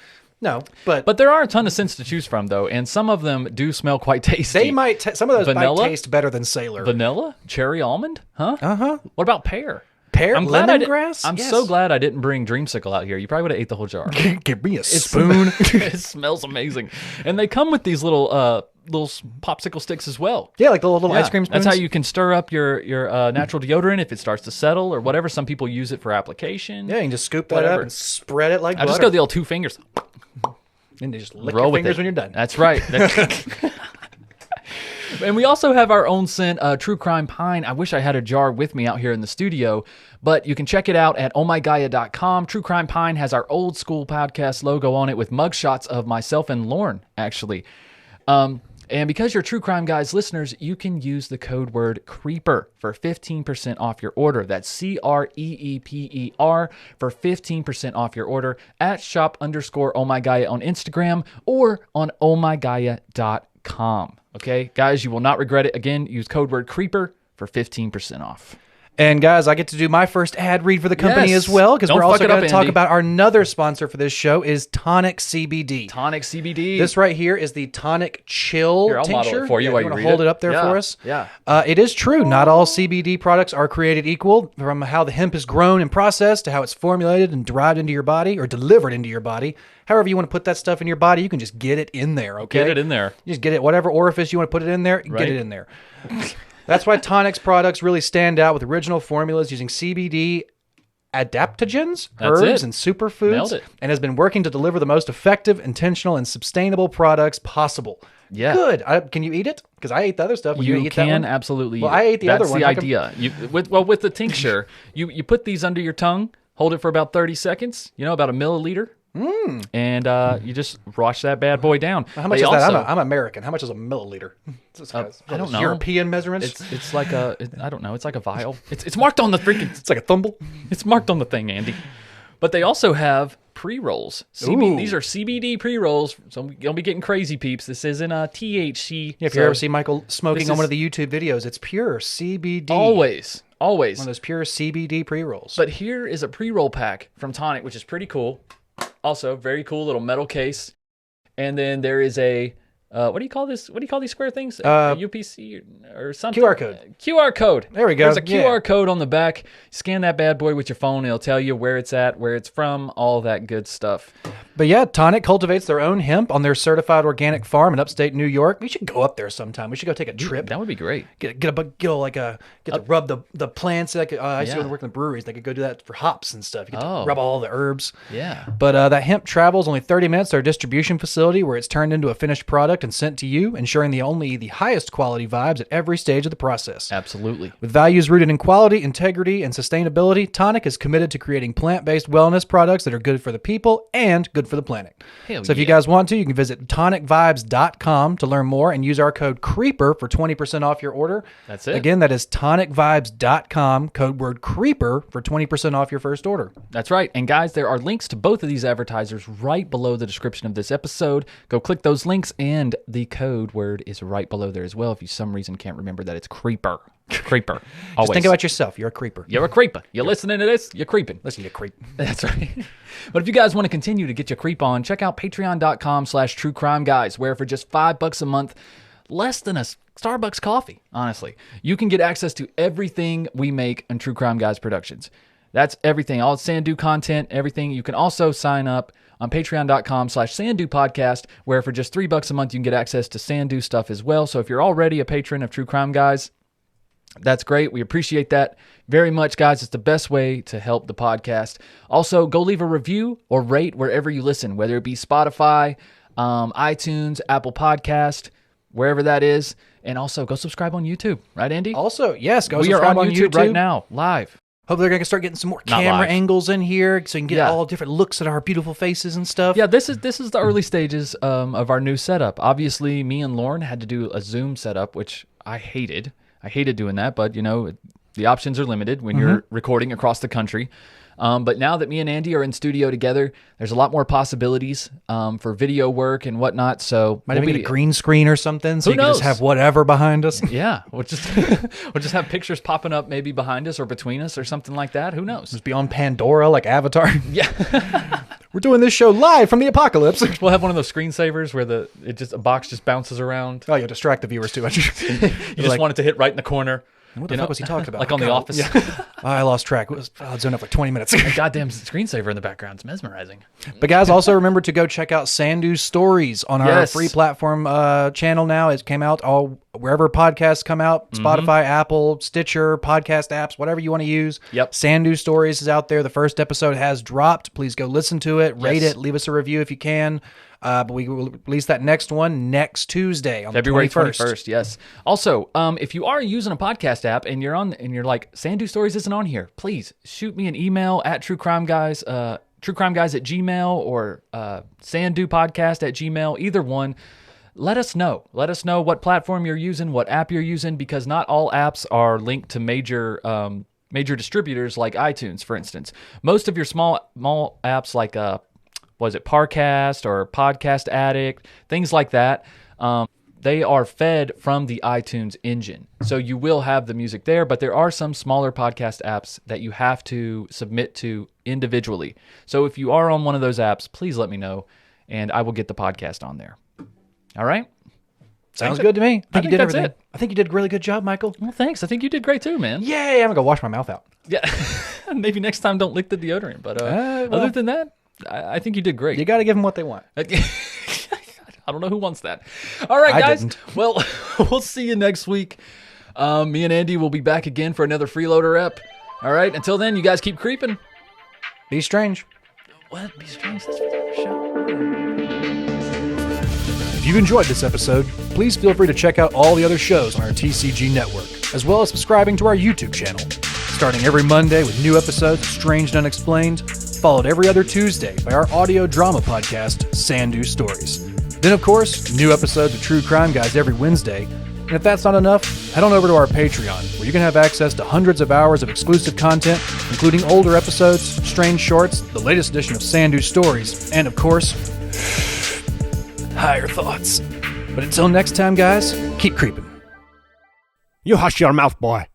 No, but there are a ton of scents to choose from, though, and some of them do smell quite tasty. They might some of those might taste better than Sailor. Vanilla? Cherry almond? Huh? Uh-huh. What about pear? pear, lemongrass. I'm so glad I didn't bring Dreamsicle out here. You probably would have ate the whole jar. Give me a spoon. It smells amazing, and they come with these little popsicle sticks as well. Yeah, like the little ice cream spoons. That's how you can stir up your natural deodorant if it starts to settle or whatever. Some people use it for application. Yeah, you can just scoop that up and spread it like butter. I just go the old 2 fingers. And you just lick your fingers when you're done. That's right. And we also have our own scent, True Crime Pine. I wish I had a jar with me out here in the studio, but you can check it out at ohmygaia.com. True Crime Pine has our old school podcast logo on it with mugshots of myself and Lauren, actually. And because you're True Crime Guys listeners, you can use the code word CREEPER for 15% off your order. That's CREEPER for 15% off your order at shop_ohmygaia on Instagram or on ohmygaia.com. Okay, guys, you will not regret it. Again, use code word CREEPER for 15% off. And guys, I get to do my first ad read for the company as well, because we're also going to talk about our another sponsor for this show is Tonic CBD. Tonic CBD. This right here is the Tonic Chill Here, I'll tincture. model it for you while you want read to hold it it up there for us? Yeah. It is true. Not all CBD products are created equal, from how the hemp is grown and processed to how it's formulated and derived into your body or delivered into your body. However you want to put that stuff in your body, you can just get it in there, okay? Get it in there. You just get it, whatever orifice you want to put it in there, get it in there. That's why Tonic's products really stand out with original formulas using CBD adaptogens, herbs, and superfoods. Nailed it. And has been working to deliver the most effective, intentional, and sustainable products possible. Yeah. Good. Can you eat it? Because I ate the other stuff. You eat that can one? absolutely eat Well, I ate the other That's one. the idea. With the tincture, you put these under your tongue, hold it for about 30 seconds, about a milliliter. And you just wash that bad boy down. How much is that? I'm American. How much is a milliliter? I don't know. European measurements? It's like I don't know. It's like a vial. It's marked on the freaking. It's like a thimble. It's marked on the thing, Andy. But they also have pre-rolls. These are CBD pre-rolls. So you'll be getting crazy, peeps. This isn't a THC. Yeah, if you ever see Michael smoking on one of the YouTube videos, it's pure CBD. Always. One of those pure CBD pre-rolls. But here is a pre-roll pack from Tonic, which is pretty cool. Also, very cool little metal case. And then there is a, what do you call this? What do you call these square things? A UPC or something? QR code. QR code. There we go. There's a QR code on the back. Scan that bad boy with your phone. It'll tell you where it's at, where it's from, all that good stuff. But yeah, Tonic cultivates their own hemp on their certified organic farm in upstate New York. We should go up there sometime. We should go take a trip. That would be great. Get to rub the plants. I used to work in the breweries. They could go do that for hops and stuff. You get to rub all the herbs. Yeah. But that hemp travels only 30 minutes to our distribution facility, where it's turned into a finished product and sent to you, ensuring the highest quality vibes at every stage of the process. Absolutely. With values rooted in quality, integrity, and sustainability, Tonic is committed to creating plant-based wellness products that are good for the people and good for the planet. So if you guys want to, you can visit tonicvibes.com to learn more and use our code CREEPER for 20% off your order. That's it. Again, that is tonicvibes.com, code word CREEPER for 20% off your first order. That's right. And guys, there are links to both of these advertisers right below the description of this episode. Go click those links, and the code word is right below there as well if you some reason can't remember that it's CREEPER. Creeper. Always. Just think about yourself. You're a creeper. You're a creeper. You're listening to this, you're creeping. Listen, you creep. That's right. But if you guys want to continue to get your creep on, check out patreon.com/truecrimeguys, where for just $5 a month, less than a Starbucks coffee, honestly, you can get access to everything we make on True Crime Guys Productions. That's everything, all Sandu content, everything. You can also sign up on patreon.com/Sandu podcast, where for just $3 a month, you can get access to Sandu stuff as well. So if you're already a patron of True Crime Guys, that's great. We appreciate that very much, guys. It's the best way to help the podcast. Also, go leave a review or rate wherever you listen, whether it be Spotify, iTunes, Apple Podcast, wherever that is. And also, go subscribe on YouTube. Right, Andy? Also, yes, go we subscribe are on YouTube right now, live. Hopefully, they're going to start getting some more camera angles in here so you can get all different looks at our beautiful faces and stuff. Yeah, this is the early stages of our new setup. Obviously, me and Lauren had to do a Zoom setup, which I hated. I hated doing that, but, the options are limited when you're recording across the country. But now that me and Andy are in studio together, there's a lot more possibilities for video work and whatnot. So might even get a green screen or something, so you can just have whatever behind us. Yeah, we'll just have pictures popping up maybe behind us or between us or something like that. Who knows? Just be on Pandora like Avatar. Yeah. We're doing this show live from the apocalypse. We'll have one of those screensavers where a box just bounces around. Oh, you'll distract the viewers too much. You just want it to hit right in the corner. What the fuck was he talking about? Like on The Office. Yeah. I lost track. I zoned out for 20 minutes. A goddamn screensaver in the background. It's mesmerizing. But guys, also remember to go check out Sandu Stories on our free platform channel now. It came out all wherever podcasts come out, Spotify, Apple, Stitcher, podcast apps, whatever you want to use. Yep. Sandu Stories is out there. The first episode has dropped. Please go listen to it, rate it, leave us a review if you can. But we will release that next one next Tuesday on February the 21st. 21st. Yes. Also, if you are using a podcast app and you're like, Sandu Stories isn't on here, please shoot me an email at truecrimeguys, truecrimeguys@gmail or Sandu podcast at gmail, either one. Let us know. Let us know what platform you're using, what app you're using, because not all apps are linked to major distributors like iTunes, for instance. Most of your small apps like was it Parcast or Podcast Addict, things like that, they are fed from the iTunes engine. So you will have the music there, but there are some smaller podcast apps that you have to submit to individually. So if you are on one of those apps, please let me know, and I will get the podcast on there. All right? Sounds good to me. I think that's it. I think you did a really good job, Michael. Well, thanks. I think you did great too, man. Yay! I'm going to go wash my mouth out. Yeah. Maybe next time don't lick the deodorant. But other than that, I think you did great. You got to give them what they want. I don't know who wants that. All right, guys. Didn't. Well, we'll see you next week. Me and Andy will be back again for another Freeloader ep. All right. Until then, you guys keep creeping. Be strange. What? Be strange? That's another show. If you've enjoyed this episode, please feel free to check out all the other shows on our TCG network, as well as subscribing to our YouTube channel. Starting every Monday with new episodes of Strange and Unexplained, followed every other Tuesday by our audio drama podcast, Sandu Stories. Then, of course, new episodes of True Crime Guys every Wednesday. And if that's not enough, head on over to our Patreon, where you can have access to hundreds of hours of exclusive content, including older episodes, strange shorts, the latest edition of Sandu Stories, and, of course, higher thoughts. But until next time, guys, keep creeping. You hush your mouth, boy.